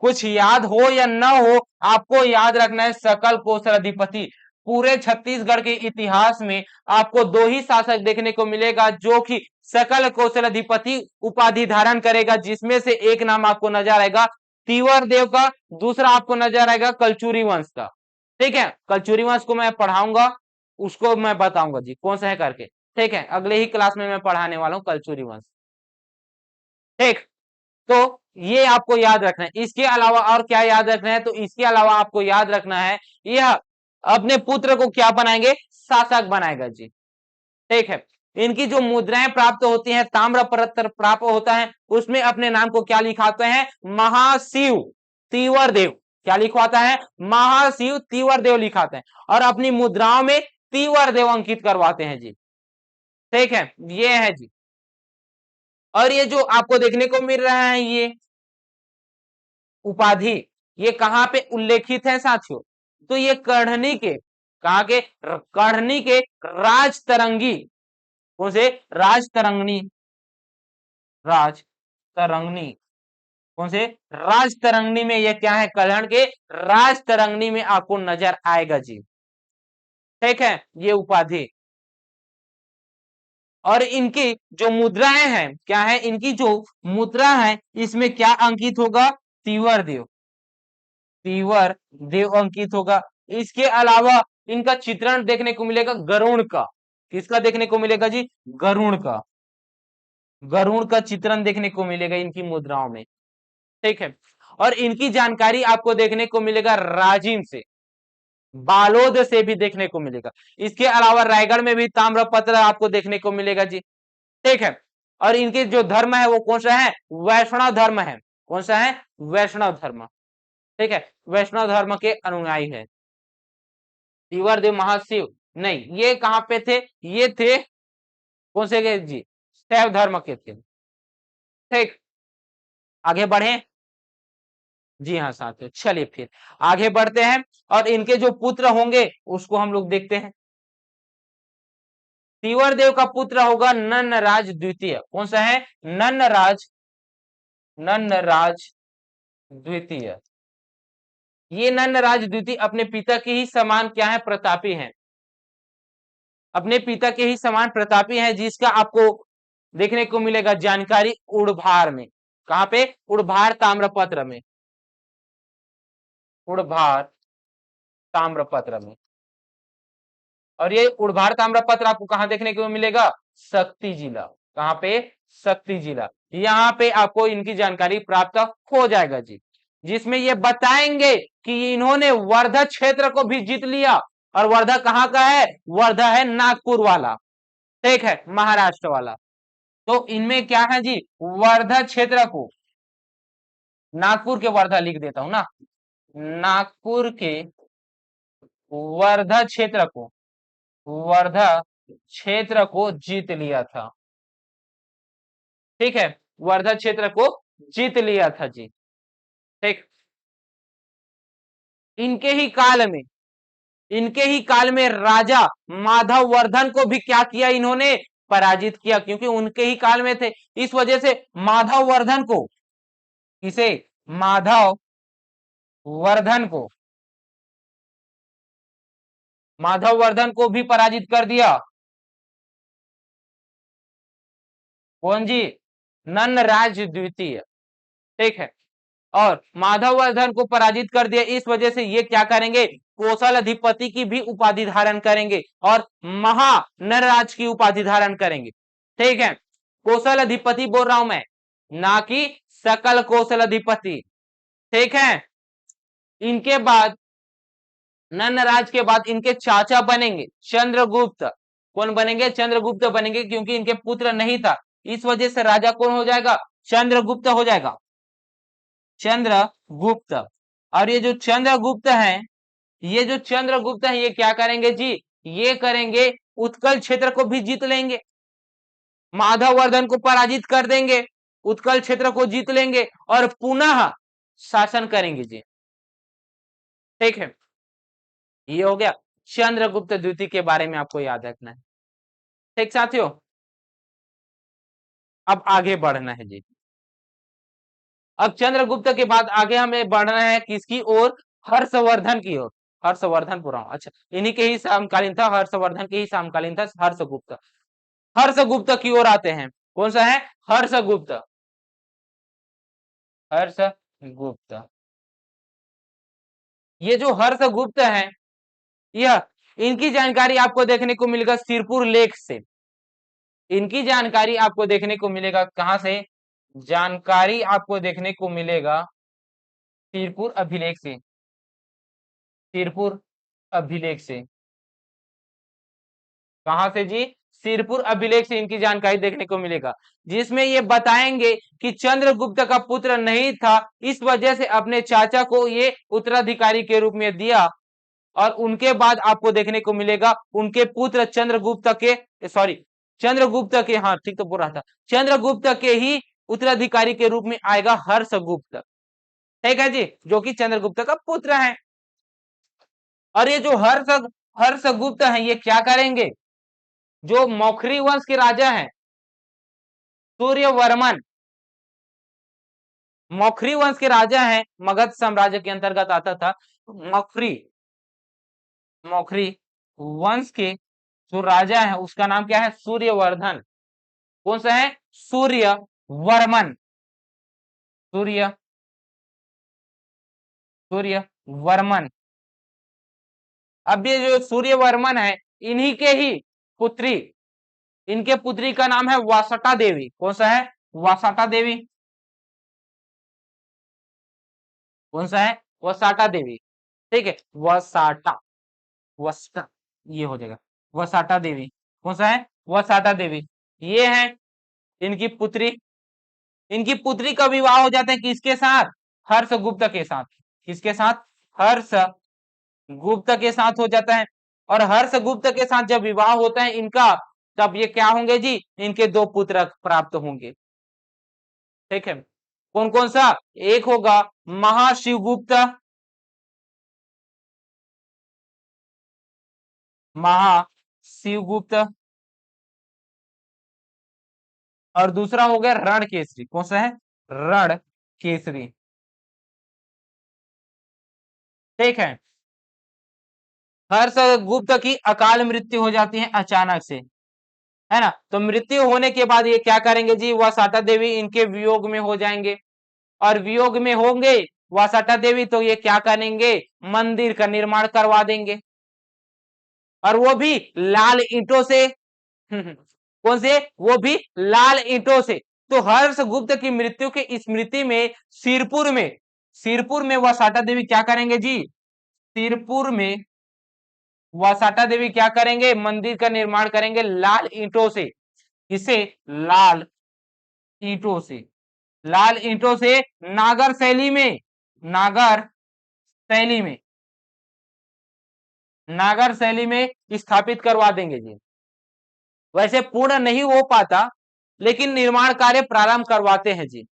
[SPEAKER 1] कुछ याद हो या न हो, आपको याद रखना है सकल कौशल अधिपति। पूरे छत्तीसगढ़ के इतिहास में आपको दो ही शासक देखने को मिलेगा जो कि सकल कौशल अधिपति उपाधि धारण करेगा, जिसमें से एक नाम आपको नजर आएगा तीवर देव का, दूसरा आपको नजर आएगा कलचुरी वंश का। ठीक है, कलचुरी वंश को मैं पढ़ाऊंगा, उसको मैं बताऊंगा जी कौन सा है करके। ठीक है, अगले ही क्लास में मैं पढ़ाने वाला हूँ कलचुरी वंश। ठीक, तो ये आपको याद रखना है। इसके अलावा और क्या याद रखना है, तो इसके अलावा आपको याद रखना है यह अपने पुत्र को क्या बनाएंगे, शासक बनाएगा जी। ठीक है, इनकी जो मुद्राएं प्राप्त होती हैं, ताम्र पत्र प्राप्त होता है, उसमें अपने नाम को क्या लिखाते हैं, महाशिव तीवर देव। क्या लिखवाता है, महाशिव तीवर देव लिखाते हैं, और अपनी मुद्राओं में तीवर देव अंकित करवाते हैं जी। ठीक है, ये है जी। और ये जो आपको देखने को मिल रहा है ये उपाधि, ये कहां पे उल्लेखित है साथियों, तो ये कढ़नी के, कहा के, कढ़नी के राज तरंगी, कौन से, राज तरंगनी, राज तरंगनी, कौन से, राज तरंगनी में ये क्या है, कल्याण के राज तरंगनी में आपको नजर आएगा जी। ठीक है, ये उपाधि। और इनकी जो मुद्राएं हैं, क्या है, इनकी जो मुद्रा है इसमें क्या अंकित होगा, तीवर देव, तीवर देव अंकित होगा। इसके अलावा इनका चित्रण देखने को मिलेगा गरुड़ का। किसका देखने को मिलेगा जी, गरुड़ का, गरुड़ का चित्रण देखने को मिलेगा इनकी मुद्राओं में। ठीक है, और इनकी जानकारी आपको देखने को मिलेगा राजिम से, बालोद से भी देखने को मिलेगा। इसके अलावा रायगढ़ में भी ताम्रपत्र आपको देखने को मिलेगा जी। ठीक है, और इनके जो धर्म है वो कौन सा है? वैष्णव धर्म है। कौन सा है? वैष्णव धर्म। ठीक है, वैष्णव धर्म के अनुयायी है। तीवर देव महाशिव नहीं, ये कहां पे थे? ये थे कौन से के जी? शैव धर्म के थे। ठीक, आगे बढ़े। जी हाँ साथियों, चलिए फिर आगे बढ़ते हैं और इनके जो पुत्र होंगे उसको हम लोग देखते हैं। तीवर देव का पुत्र होगा नन्नराज द्वितीय। कौन सा है? नन्नराज, नन्नराज द्वितीय। ये नन्नराज द्वितीय अपने पिता के ही समान क्या है? प्रतापी हैं। अपने पिता के ही समान प्रतापी हैं, जिसका आपको देखने को मिलेगा जानकारी उड़भार में। कहां पे? उड़भार ताम्रपत्र में। उड़भार ताम्रपत्र में। और ये उड़भार ताम्रपत्र आपको कहां देखने को मिलेगा? शक्ति जिला। कहां पे? शक्ति जिला। यहाँ पे आपको इनकी जानकारी प्राप्त हो जाएगा जी, जिसमें ये बताएंगे कि इन्होंने वर्धा क्षेत्र को भी जीत लिया। और वर्धा कहाँ का है? वर्धा है नागपुर वाला। ठीक है, महाराष्ट्र वाला। तो इनमें क्या है जी? वर्धा क्षेत्र को, नागपुर के वर्धा लिख देता हूं ना, नागपुर के वर्धा क्षेत्र को, वर्धा क्षेत्र को जीत लिया था। ठीक है, वर्धा क्षेत्र को जीत लिया था जी। ठीक, इनके ही काल में, इनके ही काल में राजा माधव वर्धन को भी क्या किया इन्होंने? पराजित किया, क्योंकि उनके ही काल में थे। इस वजह से माधव वर्धन को, इसे माधव वर्धन को, माधव वर्धन को भी पराजित कर दिया। कौन जी? नन्नराज द्वितीय। ठीक है, और माधववर्धन को पराजित कर दिया। इस वजह से ये क्या करेंगे? कौशल अधिपति की भी उपाधि धारण करेंगे और महा नरराज की उपाधि धारण करेंगे। ठीक है, कौशल अधिपति बोल रहा हूं मैं, ना कि सकल कौशल अधिपति। ठीक है, इनके बाद, नन्नराज के बाद इनके चाचा बनेंगे चंद्रगुप्त। कौन बनेंगे? चंद्रगुप्त बनेंगे, क्योंकि इनके पुत्र नहीं था। इस वजह से राजा कौन हो जाएगा? चंद्रगुप्त हो जाएगा, चंद्रगुप्त। और ये जो चंद्रगुप्त हैं, ये जो चंद्रगुप्त हैं, ये क्या करेंगे जी? ये करेंगे उत्कल क्षेत्र को भी जीत लेंगे, माधववर्धन को पराजित कर देंगे, उत्कल क्षेत्र को जीत लेंगे और पुनः शासन करेंगे जी। ठीक है, ये हो गया चंद्रगुप्त द्वितीय के बारे में आपको याद रखना है। ठीक साथियों, अब आगे बढ़ना है जी। अब चंद्रगुप्त के बाद आगे हमें बढ़ना है किसकी ओर? हर्षवर्धन की ओर। हर्षवर्धन पुराण, अच्छा इन्हीं के ही समकालीन था, हर्षवर्धन के ही समकालीन था हर्षगुप्त। हर्षगुप्त की ओर आते हैं। कौन सा है? हर्षगुप्त, हर्षगुप्त। ये जो हर्षगुप्त है, यह, इनकी जानकारी आपको देखने को मिलेगा सिरपुर लेख से। इनकी जानकारी आपको देखने को मिलेगा कहां से? जानकारी आपको देखने को मिलेगा सिरपुर अभिलेख से, सिरपुर अभिलेख से। कहां से जी? सिरपुर अभिलेख से इनकी जानकारी देखने को मिलेगा, जिसमें ये बताएंगे कि चंद्रगुप्त का पुत्र नहीं था, इस वजह से अपने चाचा को ये उत्तराधिकारी के रूप में दिया। और उनके बाद आपको देखने को मिलेगा उनके पुत्र चंद्रगुप्त के, सॉरी चंद्रगुप्त के, हाँ ठीक तो बोल रहा था, चंद्रगुप्त के ही उत्तराधिकारी के रूप में आएगा हर्षगुप्त। ठीक है जी, जो कि चंद्रगुप्त का पुत्र है। और ये जो हर्षगुप्त है, ये क्या करेंगे? जो मौखरी वंश के राजा हैं, सूर्यवर्मन, मौखरी वंश के राजा हैं, मगध साम्राज्य के अंतर्गत आता था। मौखरी, मौखरी वंश के जो राजा है उसका नाम क्या है? सूर्यवर्धन। कौन सा है? सूर्यवर्मन, सूर्य, सूर्यवर्मन। अब ये जो सूर्यवर्मन है, इन्हीं के ही पुत्री, इनके पुत्री का नाम है वासटा देवी। कौन सा है? वासटा देवी। कौन सा है? वसाटा देवी। ठीक है, वसाटा, वस्टा, ये हो जाएगा वसाटा देवी। कौन सा है? वसाटा देवी। ये है इनकी पुत्री, इनकी पुत्री का विवाह हो जाता है किसके साथ? हर्षगुप्त के साथ। किसके साथ? हर्षगुप्त के साथ हो जाता है। और हर्षगुप्त के साथ जब विवाह होता है इनका, तब ये क्या होंगे जी? इनके दो पुत्र प्राप्त होंगे। ठीक है, कौन कौन सा? एक होगा महाशिवगुप्त, महाशिवगुप्त, और दूसरा हो गया रणकेसरी। कौन सा है? रणकेसरी। ठीक है, हर्षगुप्त की अकाल मृत्यु हो जाती है अचानक से, है ना। तो मृत्यु होने के बाद ये क्या करेंगे जी? वसाटा देवी इनके वियोग में हो जाएंगे, और वियोग में होंगे वसाटा देवी तो ये क्या करेंगे? मंदिर का निर्माण करवा देंगे, और वो भी लाल ईंटों से। कौन से? वो भी लाल ईंटों से। तो हर्षगुप्त की मृत्यु की स्मृति में सिरपुर में वसाटा देवी क्या करेंगे जी? सिरपुर में वसाटा देवी क्या करेंगे? मंदिर का निर्माण करेंगे लाल ईंटों से। इसे लाल ईंटों से, लाल ईंटों से नागर शैली में, नागर शैली में, नागर शैली में स्थापित करवा देंगे जी। वैसे पूर्ण नहीं हो पाता, लेकिन निर्माण कार्य प्रारंभ करवाते हैं जी,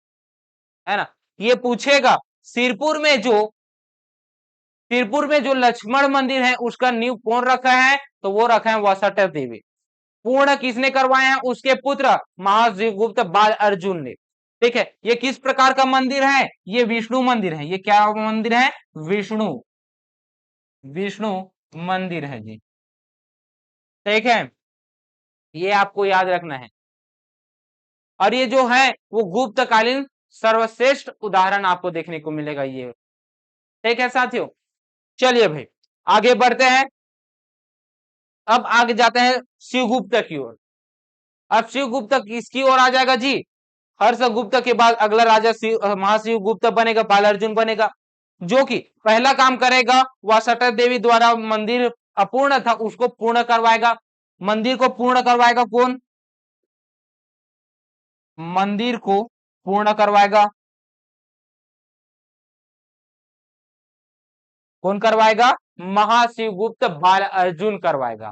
[SPEAKER 1] है ना। ये पूछेगा सिरपुर में जो लक्ष्मण मंदिर है उसका नींव कौन रखा है? तो वो रखा है वसटा देवी। पूर्ण किसने करवाया है? उसके पुत्र महाशिवगुप्त बाल अर्जुन ने। ठीक है, ये किस प्रकार का मंदिर है? ये विष्णु मंदिर है। ये क्या मंदिर है? विष्णु, विष्णु मंदिर है जी। ठीक है, ये आपको याद रखना है। और ये जो है वो गुप्तकालीन सर्वश्रेष्ठ उदाहरण आपको देखने को मिलेगा ये। ठीक है साथियों, चलिए भाई आगे बढ़ते हैं। अब आगे जाते हैं शिवगुप्त की ओर। अब शिवगुप्त किसकी ओर आ जाएगा जी? हर्षगुप्त के बाद अगला राजा महाशिवगुप्त बनेगा, बाल अर्जुन बनेगा, जो कि पहला काम करेगा वसटा देवी द्वारा मंदिर अपूर्ण था उसको पूर्ण करवाएगा। मंदिर को पूर्ण करवाएगा कौन? मंदिर को पूर्ण करवाएगा कौन? करवाएगा महाशिवगुप्त बाल अर्जुन करवाएगा।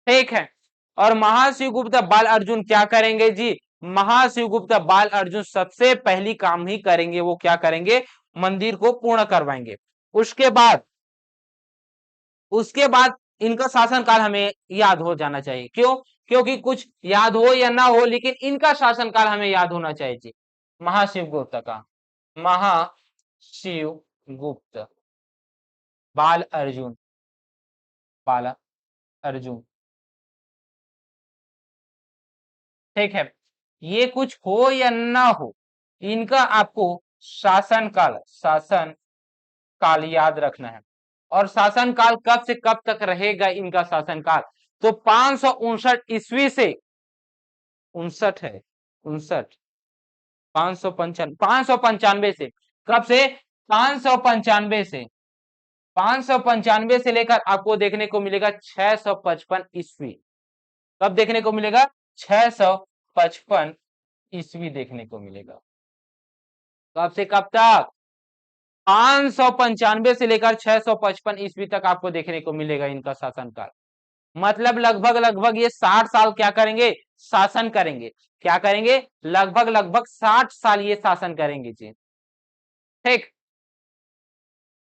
[SPEAKER 1] ठीक है, और महाशिवगुप्त बाल अर्जुन क्या करेंगे जी? महाशिवगुप्त बाल अर्जुन सबसे पहली काम ही करेंगे, वो क्या करेंगे? मंदिर को पूर्ण करवाएंगे। उसके बाद उसके बाद इनका शासनकाल हमें याद हो जाना चाहिए। क्यों? क्योंकि कुछ याद हो या ना हो, लेकिन इनका शासनकाल हमें याद होना चाहिए जी। महाशिवगुप्त का, महाशिवगुप्त बाल अर्जुन, बाल अर्जुन। ठीक है, ये कुछ हो या ना हो, इनका आपको शासन काल याद रखना है। और शासन काल कब से कब तक रहेगा इनका शासन काल? तो 559 ईस्वी से, 59 है, 59, 595 से, कब से? 595 से, 595 से लेकर आपको देखने को मिलेगा 655 ईस्वी। कब देखने को मिलेगा? 655 ईस्वी देखने को मिलेगा। कब से कब तक? 595 से लेकर 655 ईस्वी तक आपको देखने को मिलेगा इनका शासनकाल। मतलब लगभग लगभग ये 60 साल क्या करेंगे? शासन करेंगे। क्या करेंगे? लगभग लगभग 60 साल ये शासन करेंगे जी। ठीक,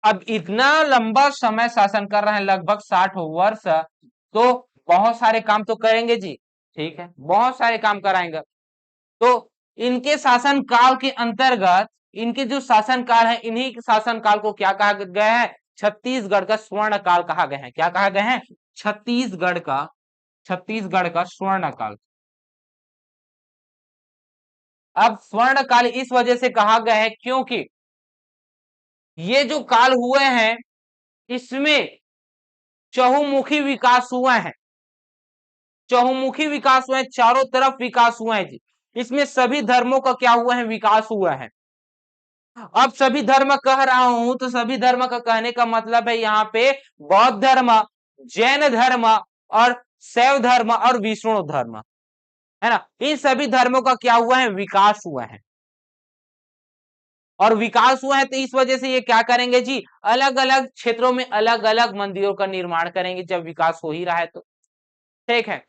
[SPEAKER 1] अब इतना लंबा समय शासन कर रहे हैं, लगभग 60 वर्ष, तो बहुत सारे काम तो करेंगे जी। ठीक है, बहुत सारे काम कराएंगे। तो इनके शासन काल के अंतर्गत, इनके जो शासन काल है, इन्हीं शासन काल को क्या कहा गया है? छत्तीसगढ़ का स्वर्ण काल कहा गया है। क्या कहा गया है? छत्तीसगढ़ का स्वर्ण काल। अब स्वर्ण काल इस वजह से कहा गया है क्योंकि ये जो काल हुए हैं इसमें चहुमुखी विकास हुआ है, चहुमुखी विकास हुआ है, चारों तरफ विकास हुआ है जी। इसमें सभी धर्मों का क्या हुआ है? विकास हुआ है। अब सभी धर्म कह रहा हूं तो सभी धर्म का कहने का मतलब है यहाँ पे बौद्ध धर्म, जैन धर्म और शैव धर्म और विष्णु धर्म, है ना। इन सभी धर्मों का क्या हुआ है, विकास हुआ है। और विकास हुआ है तो इस वजह से ये क्या करेंगे जी, अलग अलग क्षेत्रों में अलग अलग मंदिरों का निर्माण करेंगे, जब विकास हो ही रहा है तो। ठीक है,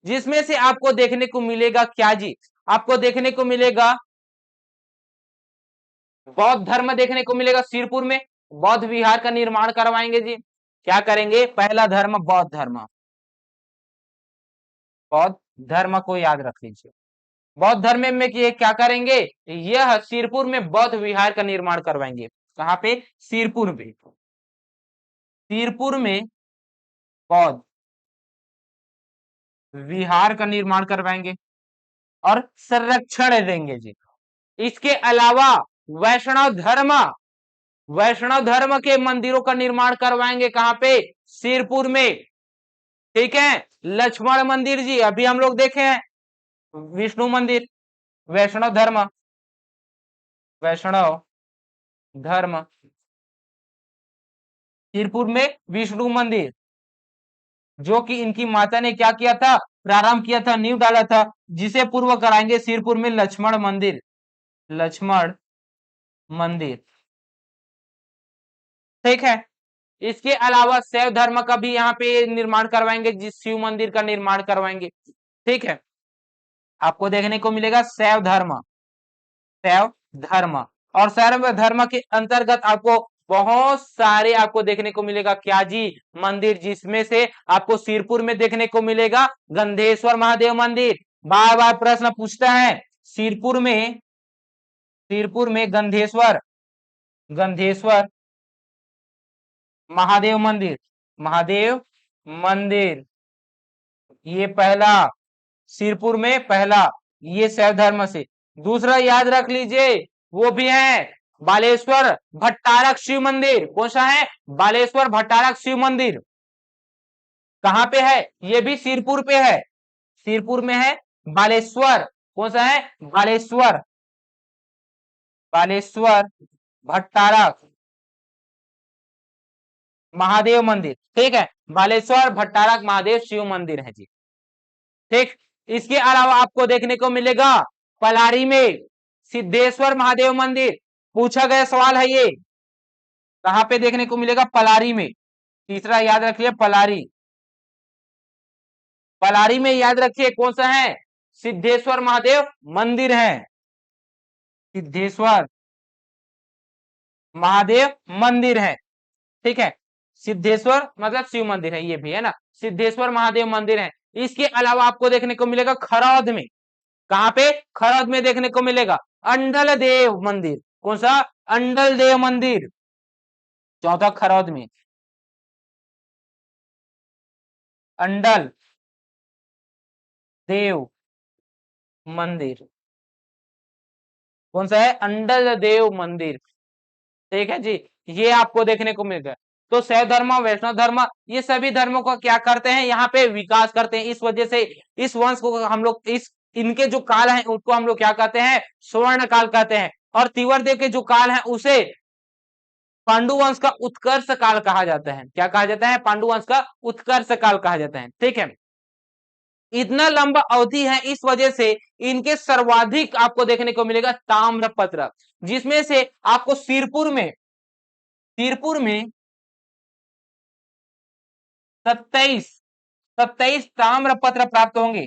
[SPEAKER 1] जिसमें से आपको देखने को मिलेगा क्या जी, आपको देखने को मिलेगा बौद्ध धर्म देखने को मिलेगा। सिरपुर में बौद्ध विहार का निर्माण करवाएंगे जी। क्या करेंगे, पहला धर्म बौद्ध धर्म, बौद्ध धर्म को याद रख लीजिए। बौद्ध धर्म में ये क्या करेंगे, यह सिरपुर में बौद्ध विहार का निर्माण करवाएंगे। कहां पे, सिरपुर में, सिरपुर में बौद्ध विहार का निर्माण करवाएंगे और संरक्षण देंगे जी। इसके अलावा वैष्णव धर्म, वैष्णव धर्म के मंदिरों का निर्माण करवाएंगे। कहां पे, सिरपुर में। ठीक है, लक्ष्मण मंदिर जी अभी हम लोग देखे हैं, विष्णु मंदिर, वैष्णव धर्म, वैष्णव धर्म, सिरपुर में विष्णु मंदिर, जो कि इनकी माता ने क्या किया था, प्रारंभ किया था, नींव डाला था, जिसे पूर्व कराएंगे सिरपुर में लक्ष्मण मंदिर, लक्ष्मण मंदिर। ठीक है, इसके अलावा शैव धर्म का भी यहाँ पे निर्माण करवाएंगे, जिस शिव मंदिर का निर्माण करवाएंगे। ठीक है, आपको देखने को मिलेगा शैव धर्म, शैव धर्म। और शैव धर्म के अंतर्गत आपको बहुत सारे आपको देखने को मिलेगा क्या जी, मंदिर, जिसमें से आपको सिरपुर में देखने को मिलेगा गंधेश्वर महादेव मंदिर। बार बार प्रश्न पूछता है, सिरपुर में, सिरपुर में गंधेश्वर, गंधेश्वर महादेव मंदिर, महादेव मंदिर, ये पहला, सिरपुर में पहला, ये शैव धर्म से। दूसरा याद रख लीजिए, वो भी है बालेश्वर भट्टारक शिव मंदिर। कौन सा है, बालेश्वर भट्टारक शिव मंदिर। कहां पे है, ये भी सिरपुर पे है, सिरपुर में है बालेश्वर। कौन सा है, बालेश्वर, बालेश्वर भट्टारक महादेव मंदिर। ठीक है, बालेश्वर भट्टारक महादेव शिव मंदिर है जी। ठीक, इसके अलावा आपको देखने को मिलेगा पलारी में सिद्धेश्वर महादेव मंदिर। पूछा गया सवाल है ये, कहां पे देखने को मिलेगा, पलारी में। तीसरा याद रखिए, पलारी, पलारी में याद रखिए कौन सा है, सिद्धेश्वर महादेव मंदिर है, सिद्धेश्वर महादेव मंदिर है। ठीक है, सिद्धेश्वर मतलब शिव मंदिर है, ये भी है ना, सिद्धेश्वर महादेव मंदिर है। इसके अलावा आपको देखने को मिलेगा खरौद में, कहां पे, खरौद में देखने को मिलेगा अंडल देव मंदिर। कौन सा, अंडल देव मंदिर, चौथा खरौद में अंडल देव मंदिर। कौन सा है, अंडल देव मंदिर। ठीक है जी, ये आपको देखने को मिलेगा। तो शैव धर्म, वैष्णव धर्म, ये सभी धर्मों का क्या करते हैं, यहाँ पे विकास करते हैं। इस वजह से इस वंश को हम लोग, इस इनके जो काल है उनको हम लोग क्या कहते हैं, स्वर्ण काल कहते हैं। और तिवर देव के जो काल है उसे पांडु वंश का उत्कर्ष काल कहा जाता है। क्या कहा जाता है, पांडु वंश का उत्कर्ष काल कहा जाता है। ठीक है, इतना लंबा अवधि है, इस वजह से इनके सर्वाधिक आपको देखने को मिलेगा ताम्रपत्र, जिसमें से आपको सिरपुर में, सिरपुर में 27 27 ताम्रपत्र प्राप्त होंगे।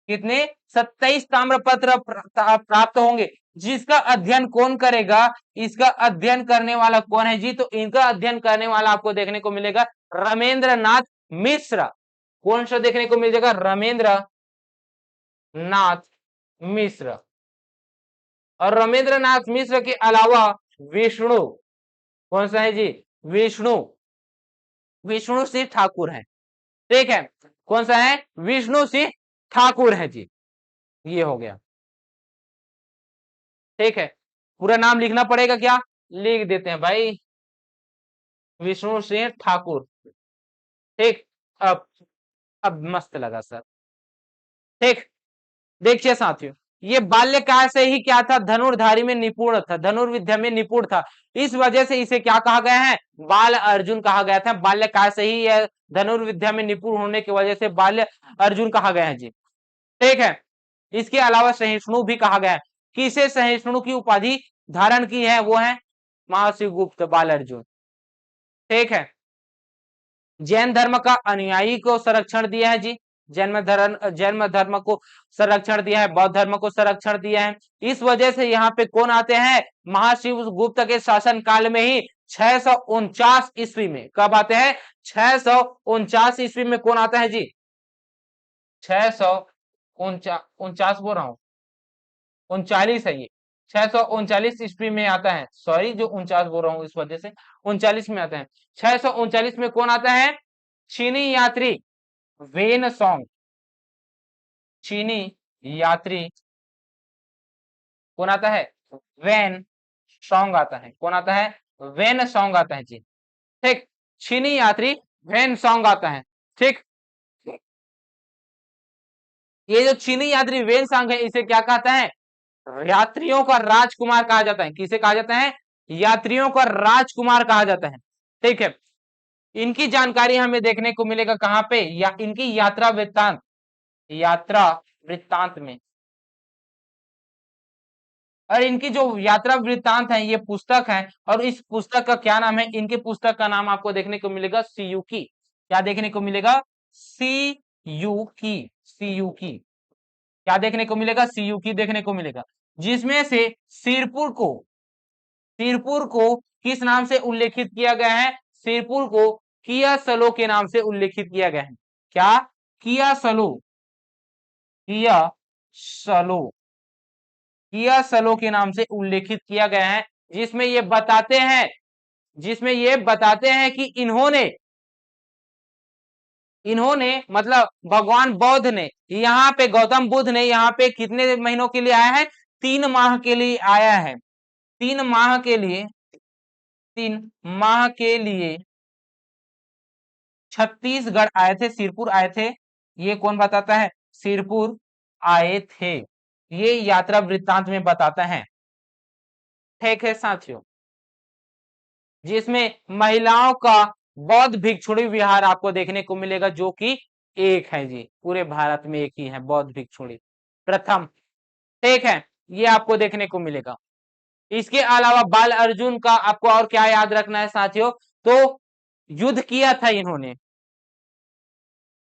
[SPEAKER 1] कितने, 27 ताम्रपत्र प्राप्त होंगे। जिसका अध्ययन कौन करेगा, इसका अध्ययन करने वाला कौन है जी, तो इनका अध्ययन करने वाला आपको देखने को मिलेगा रमेंद्र नाथ मिश्र। कौन सा देखने को मिल जाएगा, रमेंद्र नाथ मिश्र। और रमेंद्र नाथ मिश्र के अलावा विष्णु, कौन सा है जी, विष्णु, विष्णु सिंह ठाकुर है। ठीक है, कौन सा है, विष्णु सिंह ठाकुर है जी। ये हो गया। ठीक है, पूरा नाम लिखना पड़ेगा क्या, लिख देते हैं भाई, विष्णु सिंह ठाकुर। ठीक, अब मस्त लगा सर। ठीक, देखिए साथियों, ये बाल्यकाल से ही क्या था, धनुर्धारी में निपुण था, धनुर्विद्या में निपुण था। इस वजह से इसे क्या कहा गया है, बाल अर्जुन कहा गया था। बाल्यकाल से ही यह धनुर्विद्या में निपुण होने की वजह से बाल्य अर्जुन कहा गया है जी। ठीक है। इसके अलावा सहिष्णु भी कहा गया है। किसे सहिष्णु की उपाधि धारण की है? वो है महर्षि गुप्त, बाल अर्जुन। ठीक है। जैन धर्म का अनुयायी को संरक्षण दिया है जी। जैन धर्म को संरक्षण दिया है, बौद्ध धर्म को संरक्षण दिया है। इस वजह से यहाँ पे कौन आते हैं? महर्षि गुप्त के शासन काल में ही 649 ईस्वी में। कब आते हैं? 649 ईस्वी में कौन आता है जी? 649 बोल रहा हूं, 39 है ये। 639 ईस्वी में आता है, सॉरी जो 49 बोल रहा हूं इस वजह से 39 में आता है। 639 में कौन आता है? चीनी यात्री वेन सॉन्ग। चीनी यात्री कौन आता है? वेन सॉन्ग आता है। कौन आता है? वेन सॉन्ग आता है जी। ठीक। चीनी यात्री वेन सॉन्ग आता है। ठीक। ये जो चीनी यात्री वेन सॉन्ग है, इसे क्या कहता है? यात्रियों का राजकुमार कहा जाता है। किसे कहा जाता है? यात्रियों का राजकुमार कहा जाता है। ठीक है। इनकी जानकारी हमें देखने को मिलेगा कहां पे? या इनकी यात्रा वृत्तांत, यात्रा वृत्तांत में। और इनकी जो यात्रा वृत्तांत है ये पुस्तक है, और इस पुस्तक का क्या नाम है? इनके पुस्तक का नाम आपको देखने को मिलेगा सीयूकी। क्या देखने को मिलेगा? सीयूकी। सीयूकी क्या देखने को मिलेगा? सीयूकी देखने को मिलेगा। जिसमें से सिरपुर को किस नाम से उल्लेखित किया गया है? सिरपुर को किया सलो के नाम से उल्लेखित किया गया है। क्या? किया सलो। किया सलो। किया सलो के नाम से उल्लेखित किया गया है। जिसमें ये बताते हैं कि इन्होंने मतलब भगवान बौद्ध ने यहाँ पे, गौतम बुद्ध ने यहाँ पे कितने महीनों के लिए आया है? 3 माह के लिए आया है। 3 माह के लिए, 3 माह के लिए छत्तीसगढ़ आए थे, सिरपुर आए थे। ये कौन बताता है? सिरपुर आए थे। ये यात्रा वृत्तांत में बताता है। ठीक है साथियों। जिसमें महिलाओं का बौद्ध भिक्षुणी विहार आपको देखने को मिलेगा, जो कि एक है जी, पूरे भारत में एक ही है बौद्ध भिक्षुणी, प्रथम। ठीक है। ये आपको देखने को मिलेगा। इसके अलावा बाल अर्जुन का आपको और क्या याद रखना है साथियों? तो युद्ध किया था इन्होंने,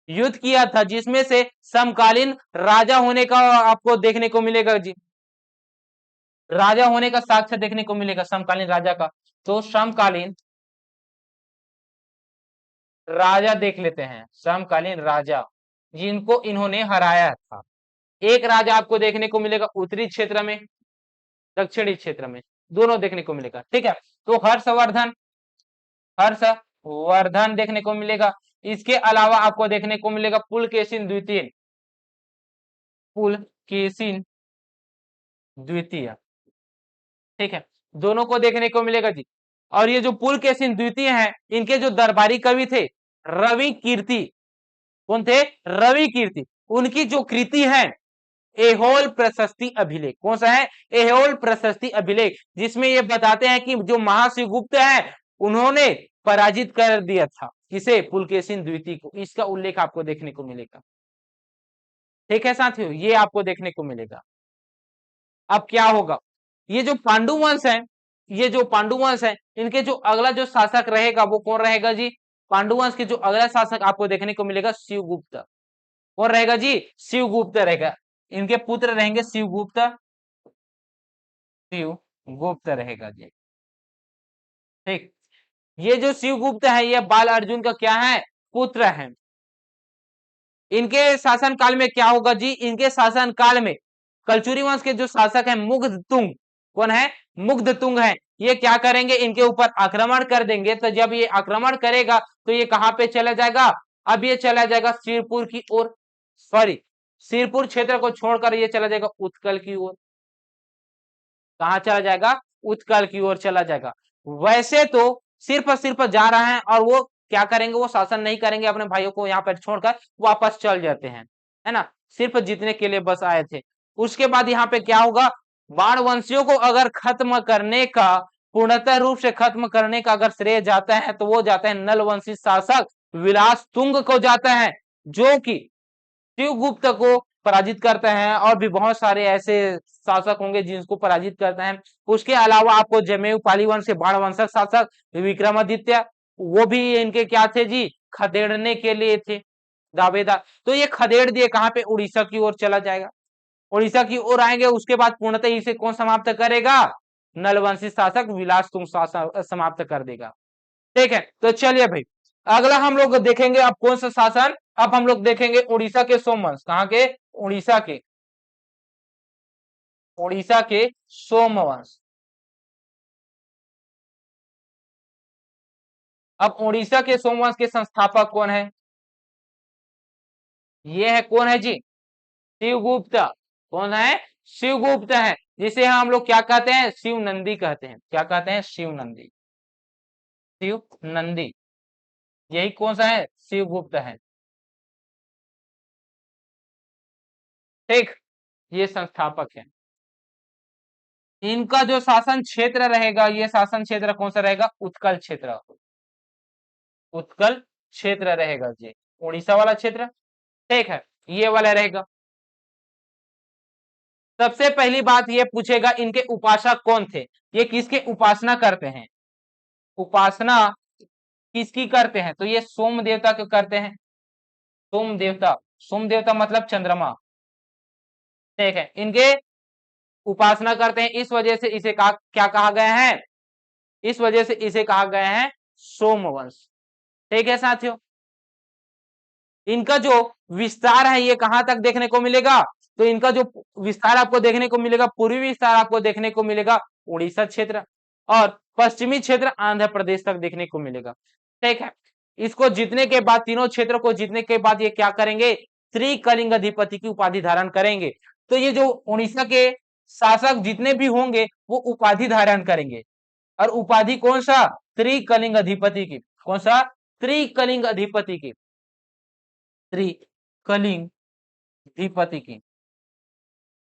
[SPEAKER 1] युद्ध किया था, जिसमें से समकालीन राजा होने का आपको देखने को मिलेगा जी। राजा होने का साक्ष्य देखने को मिलेगा समकालीन राजा का। तो समकालीन राजा देख लेते हैं। समकालीन राजा जिनको इन्होंने हराया था। एक राजा आपको देखने को मिलेगा उत्तरी क्षेत्र में, दक्षिणी क्षेत्र में, दोनों देखने को मिलेगा। ठीक है। तो हर्षवर्धन देखने को मिलेगा। इसके अलावा आपको देखने को मिलेगा पुलकेशिन द्वितीय। पुलकेशिन द्वितीय। ठीक है। दोनों को देखने को मिलेगा जी। और ये जो पुलकेशिन द्वितीय है, इनके जो दरबारी कवि थे रवि कीर्ति। कौन थे? रवि कीर्ति। उनकी जो कृति है एहोल प्रशस्ति अभिलेख। कौन सा है? एहोल प्रशस्ति अभिलेख, जिसमें ये बताते हैं कि जो महर्षि गुप्त है उन्होंने पराजित कर दिया था। किसे? पुलकेशिन द्वितीय को। इसका उल्लेख आपको देखने को मिलेगा। ठीक है साथियों, ये आपको देखने को मिलेगा। अब क्या होगा? ये जो पांडुवंश है, ये जो पांडुवंश है, इनके जो अगला जो शासक रहेगा वो कौन रहेगा जी? पांडुवंश के जो अगला शासक आपको देखने को मिलेगा शिवगुप्त। कौन रहेगा जी? शिवगुप्त रहेगा। इनके पुत्र रहेंगे शिवगुप्त। शिवगुप्त रहेगा जी। ठीक। ये जो शिवगुप्त है ये बाल अर्जुन का क्या है? पुत्र है। इनके शासन काल में क्या होगा जी? इनके शासन काल में कलचुरी वंश के जो शासक है मुग्धतुंग। कौन है? मुग्धतुंग है। ये क्या करेंगे? इनके ऊपर आक्रमण कर देंगे। तो जब ये आक्रमण करेगा तो ये कहां पे चला जाएगा? अब ये चला जाएगा सिरपुर की ओर, सॉरी सिरपुर क्षेत्र को छोड़कर ये चला जाएगा उत्कल की ओर। कहां चला जाएगा? उत्कल की ओर चला जाएगा। वैसे तो सिर्फ जा रहा है, और वो क्या करेंगे? वो शासन नहीं करेंगे, अपने भाइयों को यहाँ पर छोड़कर वापस चल जाते हैं, है ना? सिर्फ जीतने के लिए बस आए थे। उसके बाद यहाँ पे क्या होगा? बाणवंशियों को अगर खत्म करने का, पूर्णतः रूप से खत्म करने का अगर श्रेय जाता है तो वो जाता है नलवंशी शासक विलास तुंग को जाता है, जो कि शिवगुप्त को पराजित करते हैं, और भी बहुत सारे ऐसे शासक होंगे जिनको पराजित करते हैं। उसके अलावा आपको जनेऊ पाली वंश के बाण वंशक शासक विक्रमादित्य, वो भी इनके क्या थे जी, खदेड़ने के लिए थे दावेदार। तो ये खदेड़ दिए कहां पे, उड़ीसा की ओर चला जाएगा, उड़ीसा की ओर आएंगे। उसके बाद पूर्णतः इसे कौन समाप्त करेगा, नलवंशी शासक विलास तुंग समाप्त कर देगा। ठीक है, तो चलिए भाई अगला हम लोग देखेंगे अब कौन सा शासन, अब हम लोग देखेंगे उड़ीसा के सोमवंश, कहां के, उड़ीसा के, उड़ीसा के सोमवंश। अब उड़ीसा के सोमवंश के संस्थापक कौन है, ये है कौन है जी, शिवगुप्त। कौन है, शिवगुप्त है, जिसे हम लोग क्या कहते हैं, शिव नंदी कहते हैं। क्या कहते हैं, शिव नंदी, शिव नंदी, यही कौन सा है, शिवगुप्त है। ठीक, ये संस्थापक है। इनका जो शासन क्षेत्र रहेगा, ये शासन क्षेत्र कौन सा रहेगा, उत्कल क्षेत्र, उत्कल क्षेत्र रहेगा जी, उड़ीसा वाला क्षेत्र। ठीक है, ये वाला रहेगा। सबसे पहली बात ये पूछेगा इनके उपासक कौन थे, ये किसके उपासना करते हैं, उपासना किसकी करते हैं, तो ये सोम देवता के करते हैं, सोम देवता, सोम देवता मतलब चंद्रमा। ठीक है, इनके उपासना करते हैं, इस वजह से इसे क्या कहा गया है, इस वजह से इसे कहा गया है सोमवंश। ठीक है साथियों, इनका जो विस्तार है ये कहां तक देखने को मिलेगा, तो इनका जो विस्तार आपको देखने को मिलेगा, पूर्वी विस्तार आपको देखने को मिलेगा उड़ीसा क्षेत्र, और पश्चिमी क्षेत्र आंध्र प्रदेश तक देखने को मिलेगा। ठीक है, इसको जीतने के बाद, तीनों क्षेत्रों को जीतने के बाद ये क्या करेंगे, त्रिकलिंग अधिपति की उपाधि धारण करेंगे। तो ये जो उड़ीसा के शासक जितने भी होंगे वो उपाधि धारण करेंगे, और उपाधि कौन सा, त्रिकलिंग अधिपति की, कौन सा, त्रिकलिंग अधिपति की, त्रिकलिंग अधिपति की,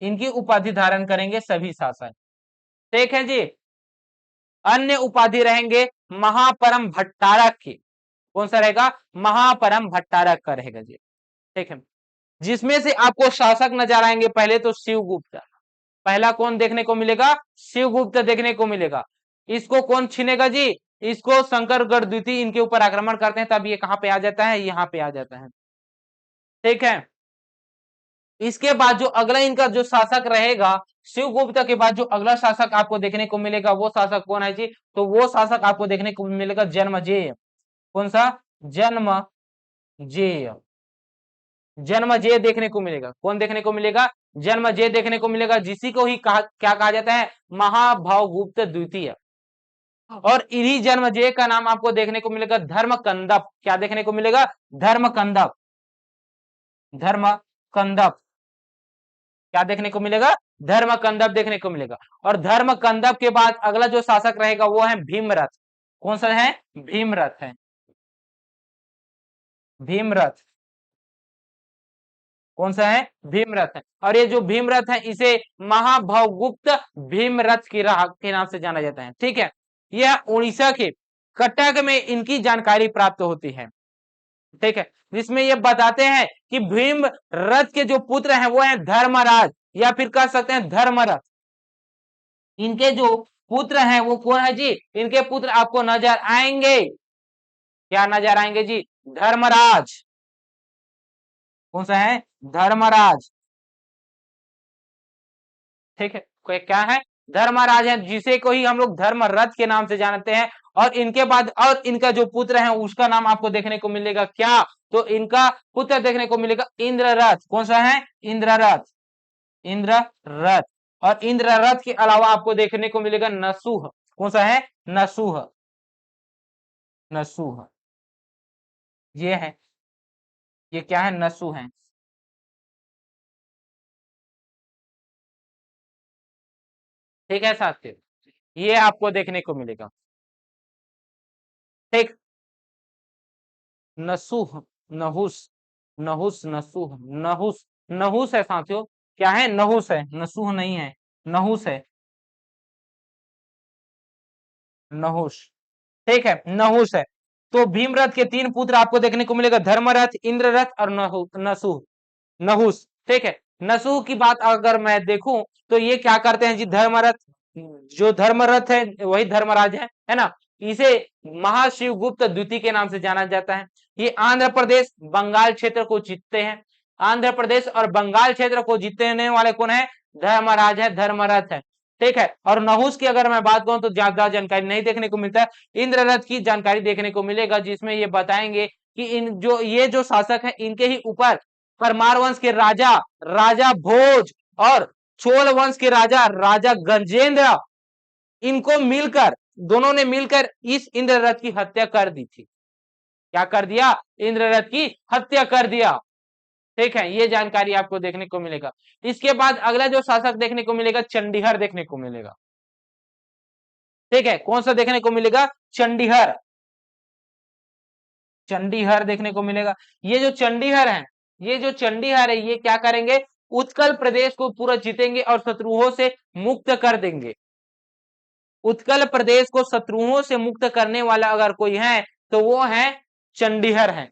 [SPEAKER 1] इनकी उपाधि धारण करेंगे सभी शासक। ठीक है जी, अन्य उपाधि रहेंगे महापरम भट्टारक की, कौन सा रहेगा, महापरम भट्टारक का रहेगा जी। ठीक है, जिसमें से आपको शासक नजर आएंगे, पहले तो शिवगुप्त, पहला कौन देखने को मिलेगा, शिवगुप्त देखने को मिलेगा। इसको कौन छीनेगा जी, इसको शंकरगढ़ द्वितीय इनके ऊपर आक्रमण करते हैं, तब ये कहां पे आ जाता है, यहाँ पे आ जाता है। ठीक है, इसके बाद जो अगला इनका जो शासक रहेगा, शिवगुप्त के बाद जो अगला शासक आपको देखने को मिलेगा वो शासक कौन है जी, तो वो शासक आपको देखने को मिलेगा जन्मजेय। कौन सा, जन्मजेय, जन्मजेय देखने को मिलेगा। कौन देखने को मिलेगा, जन्मजेय देखने को मिलेगा, जिसी को ही क्या कहा जाता है, महाभावगुप्त द्वितीय। और इन्हीं जन्मजेय का नाम आपको देखने को मिलेगा धर्मकंदप। क्या देखने को मिलेगा, धर्मकंदप, धर्मकंदप, क्या देखने को मिलेगा, धर्मकंदप देखने को मिलेगा। और धर्मकंदप के बाद अगला जो शासक रहेगा वो है भीमरथ। कौन सा है, भीमरथ है, भीमरथ, कौन सा है, भीमरथ है। और ये जो भीमरथ है इसे महाभवगुप्त भीमरथ के नाम से जाना जाता है। ठीक है, यह उड़ीसा के कटक में इनकी जानकारी प्राप्त होती है। ठीक है, जिसमें ये बताते हैं कि भीम रथ के जो पुत्र हैं वो हैं धर्मराज, या फिर कह सकते हैं धर्मरथ। इनके जो पुत्र हैं वो कौन है जी, इनके पुत्र आपको नजर आएंगे, क्या नजर आएंगे जी, धर्मराज। कौन सा है, धर्मराज। ठीक है, कोई क्या है, धर्मराज है, जिसे को ही हम लोग धर्मरथ के नाम से जानते हैं। और इनके बाद और इनका जो पुत्र है उसका नाम आपको देखने को मिलेगा क्या, तो इनका पुत्र देखने को मिलेगा इंद्ररथ। कौन सा है, इंद्ररथ, इंद्ररथ। और इंद्ररथ के अलावा आपको देखने को मिलेगा नसूह। कौन सा है, नसूह, नसूह, ये है, ये क्या है, नसूह है। ठीक है साथियों, ये आपको देखने को मिलेगा। ठीक, नसूह, नहुस, नहुस, नसूह, नहुस, नहुस है साथियों, क्या है, नहुस है, नसूह नहीं है, नहुस है, नहुस। ठीक है, नहुस है। तो भीमरथ के तीन पुत्र आपको देखने को मिलेगा, धर्मरथ, इंद्ररथ और नसूह, नहुस। ठीक है। नसूह की बात अगर मैं देखूं तो ये क्या करते हैं जी, धर्मरथ, जो धर्मरथ है वही धर्मराज है ना। इसे महाशिवगुप्त द्वितीय के नाम से जाना जाता है। ये आंध्र प्रदेश बंगाल क्षेत्र को जीतते हैं। आंध्र प्रदेश और बंगाल क्षेत्र को जीतने वाले कौन है? धर्मराज है, धर्मरथ है। ठीक है। और नहुस की अगर मैं बात करूं तो ज्यादा जानकारी नहीं देखने को मिलता है। इंद्ररथ की जानकारी देखने को मिलेगा, जिसमें ये बताएंगे कि ये जो शासक है इनके ही ऊपर परमार वंश के राजा राजा भोज और चोल वंश के राजा राजा गजेंद्र, इनको मिलकर, दोनों ने मिलकर इस इंद्ररथ की हत्या कर दी थी। क्या कर दिया? इंद्ररथ की हत्या कर दिया। ठीक है, ये जानकारी आपको देखने को मिलेगा। इसके बाद अगला जो शासक देखने को मिलेगा, चंडीहर देखने को मिलेगा। ठीक है, कौन सा देखने को मिलेगा? चंडीहर। चंडीहर देखने को मिलेगा। ये जो चंडीहर है, ये जो चंडीहर है, ये क्या करेंगे? उत्कल प्रदेश को पूरा जीतेंगे और शत्रुओं से मुक्त कर देंगे। उत्कल प्रदेश को शत्रुओं से मुक्त करने वाला अगर कोई है तो वो है चंडीहर है।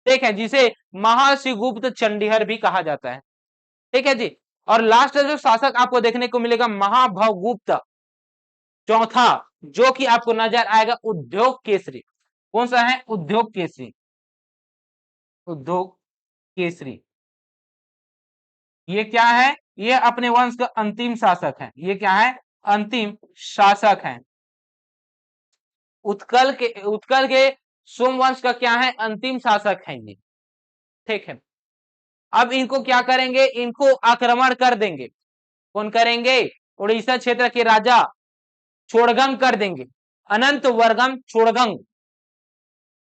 [SPEAKER 1] ठीक है, जिसे महाशिवगुप्त चंडीहर भी कहा जाता है। ठीक है जी। और लास्ट जो शासक आपको देखने को मिलेगा, महाभवगुप्त चौथा, जो कि आपको नजर आएगा उद्योग केसरी। कौन सा है? उद्योग केसरी। उद्योग केसरी, ये क्या है? ये अपने वंश का अंतिम शासक है। ये क्या है? अंतिम शासक है। उत्कल के सोमवंश का क्या है? अंतिम शासक है ये। ठीक है। अब इनको क्या करेंगे? इनको आक्रमण कर देंगे। कौन करेंगे? उड़ीसा क्षेत्र के राजा चोड़गंग कर देंगे। अनंत वर्गम चोड़गंग।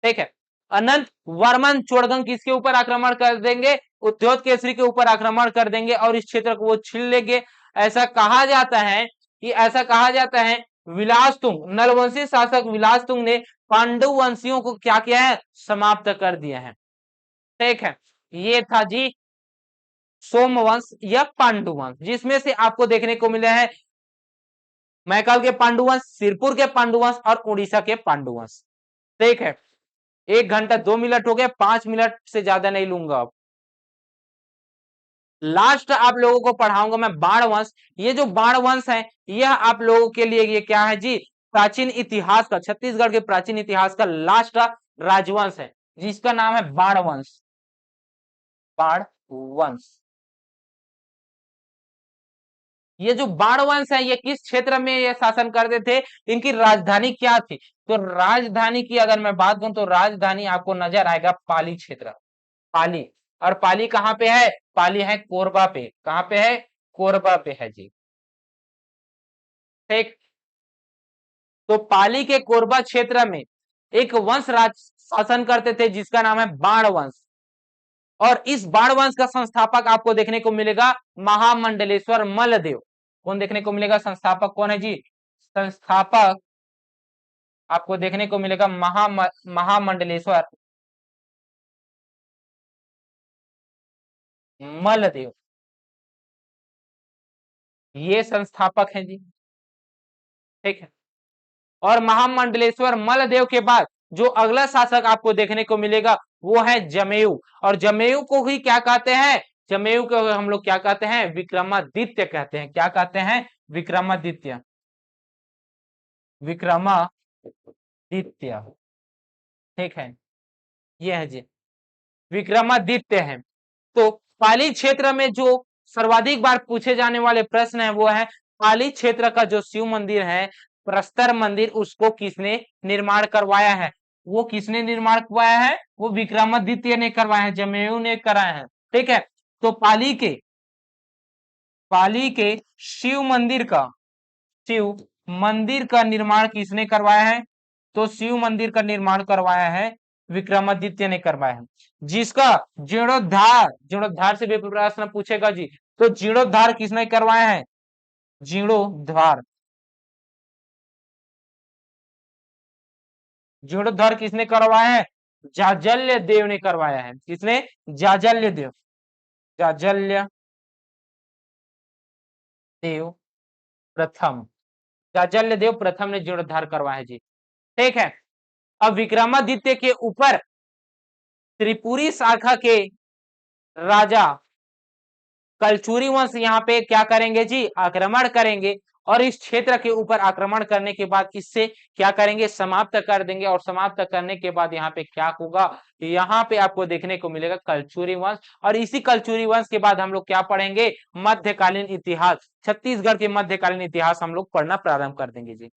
[SPEAKER 1] ठीक है, अनंत वर्मन चोड़गंग किसके ऊपर आक्रमण कर देंगे? उद्योग केसरी के ऊपर आक्रमण कर देंगे और इस क्षेत्र को वो छीन लेंगे। ऐसा कहा जाता है कि विलास तुंग, नलवंशी शासक विलास तुंग ने पांडु वंशियों को क्या किया है? समाप्त कर दिया है। ठीक है, ये था जी सोमवंश या पांडुवंश, जिसमें से आपको देखने को मिला है मैकाल के पांडुवंश, सिरपुर के पांडुवंश और उड़ीसा के पांडुवंश। ठीक है, 1 घंटा 2 मिनट हो गया, 5 मिनट से ज्यादा नहीं लूंगा। अब लास्ट आप लोगों को पढ़ाऊंगा मैं बाण वंश। ये जो बाण वंश है, यह आप लोगों के लिए ये क्या है जी? प्राचीन इतिहास का, छत्तीसगढ़ के प्राचीन इतिहास का लास्ट राजवंश है, जिसका नाम है बाण वंश। बाण वंश। ये जो बाण वंश है, ये किस क्षेत्र में ये शासन करते थे? इनकी राजधानी क्या थी? तो राजधानी की अगर मैं बात करूं तो राजधानी आपको नजर आएगा पाली क्षेत्र। पाली। और पाली कहां पे है? पाली है कोरबा पे। कहां पे है? कोरबा पे है जी। ठीक। तो पाली के कोरबा क्षेत्र में एक वंश राज शासन करते थे, जिसका नाम है बाण वंश। और इस बाण वंश का संस्थापक आपको देखने को मिलेगा महामंडलेश्वर मलदेव। कौन देखने को मिलेगा? संस्थापक कौन है जी? संस्थापक आपको देखने को मिलेगा महामंडलेश्वर मलदेव। ये संस्थापक है जी। ठीक है। और महामंडलेश्वर मलदेव के बाद जो अगला शासक आपको देखने को मिलेगा वो है जमेयू। और जमेयू को ही क्या कहते हैं? जमेयू को हम लोग क्या कहते हैं? विक्रमादित्य कहते हैं। क्या कहते हैं? विक्रमादित्य। विक्रमादित्य। ठीक है, ये है जी, विक्रमादित्य है। तो पाली क्षेत्र में जो सर्वाधिक बार पूछे जाने वाले प्रश्न है वो है, पाली क्षेत्र का जो शिव मंदिर है, प्रस्तर मंदिर, उसको किसने निर्माण करवाया है? वो किसने निर्माण करवाया है? वो विक्रमादित्य ने करवाया है, जमेयू ने कराया है। ठीक है। तो पाली के शिव मंदिर का निर्माण किसने करवाया है? तो शिव मंदिर का निर्माण करवाया है विक्रमादित्य ने करवाया है, जिसका जीर्णोद्धार से भी प्रश्न पूछेगा जी। तो जीर्णोद्धार किसने करवाया है? जीर्णोद्धार जीर्णोद्धार किसने करवाया है? जाजल्य देव ने करवाया है। किसने? जाजल्य देव। जाजल्य देव प्रथम। जाजल्य देव प्रथम ने जीर्णोद्धार करवाया है जी। ठीक है। अब विक्रमादित्य के ऊपर त्रिपुरी शाखा के राजा कलचुरी वंश यहाँ पे क्या करेंगे जी, आक्रमण करेंगे और इस क्षेत्र के ऊपर आक्रमण करने के बाद इससे क्या करेंगे, समाप्त कर देंगे। और समाप्त करने के बाद यहाँ पे क्या होगा, यहाँ पे आपको देखने को मिलेगा कलचुरी वंश। और इसी कलचुरी वंश के बाद हम लोग क्या पढ़ेंगे, मध्यकालीन इतिहास, छत्तीसगढ़ के मध्यकालीन इतिहास हम लोग पढ़ना प्रारंभ कर देंगे जी।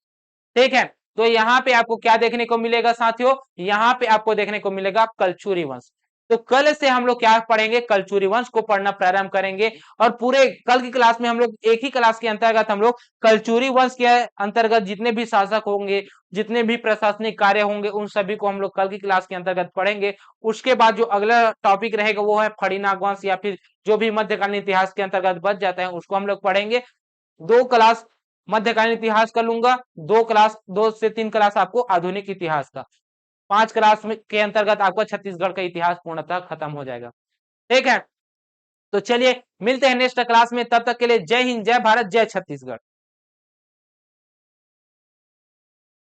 [SPEAKER 1] ठीक है, तो यहाँ पे आपको क्या देखने को मिलेगा साथियों, यहाँ पे आपको देखने को मिलेगा कलचुरी वंश। तो कल से हम लोग क्या पढ़ेंगे, कलचुरी वंश को पढ़ना प्रारंभ करेंगे। और पूरे कल की क्लास में हम लोग एक ही क्लास के अंतर्गत हम लोग कलचुरी वंश के अंतर्गत जितने भी शासक होंगे, जितने भी प्रशासनिक कार्य होंगे, उन सभी को हम लोग कल की क्लास के अंतर्गत पढ़ेंगे। उसके बाद जो अगला टॉपिक रहेगा वो है फणिनाग वंश, या फिर जो भी मध्यकालीन इतिहास के अंतर्गत बच जाता है उसको हम लोग पढ़ेंगे। 2 क्लास मध्यकालीन इतिहास का लूंगा, 2 क्लास, 2 से 3 क्लास आपको आधुनिक इतिहास का, 5 क्लास में के अंतर्गत आपका छत्तीसगढ़ का इतिहास पूर्णतः खत्म हो जाएगा। ठीक है, तो चलिए मिलते हैं नेक्स्ट क्लास में, तब तक के लिए जय हिंद, जय भारत, जय छत्तीसगढ़।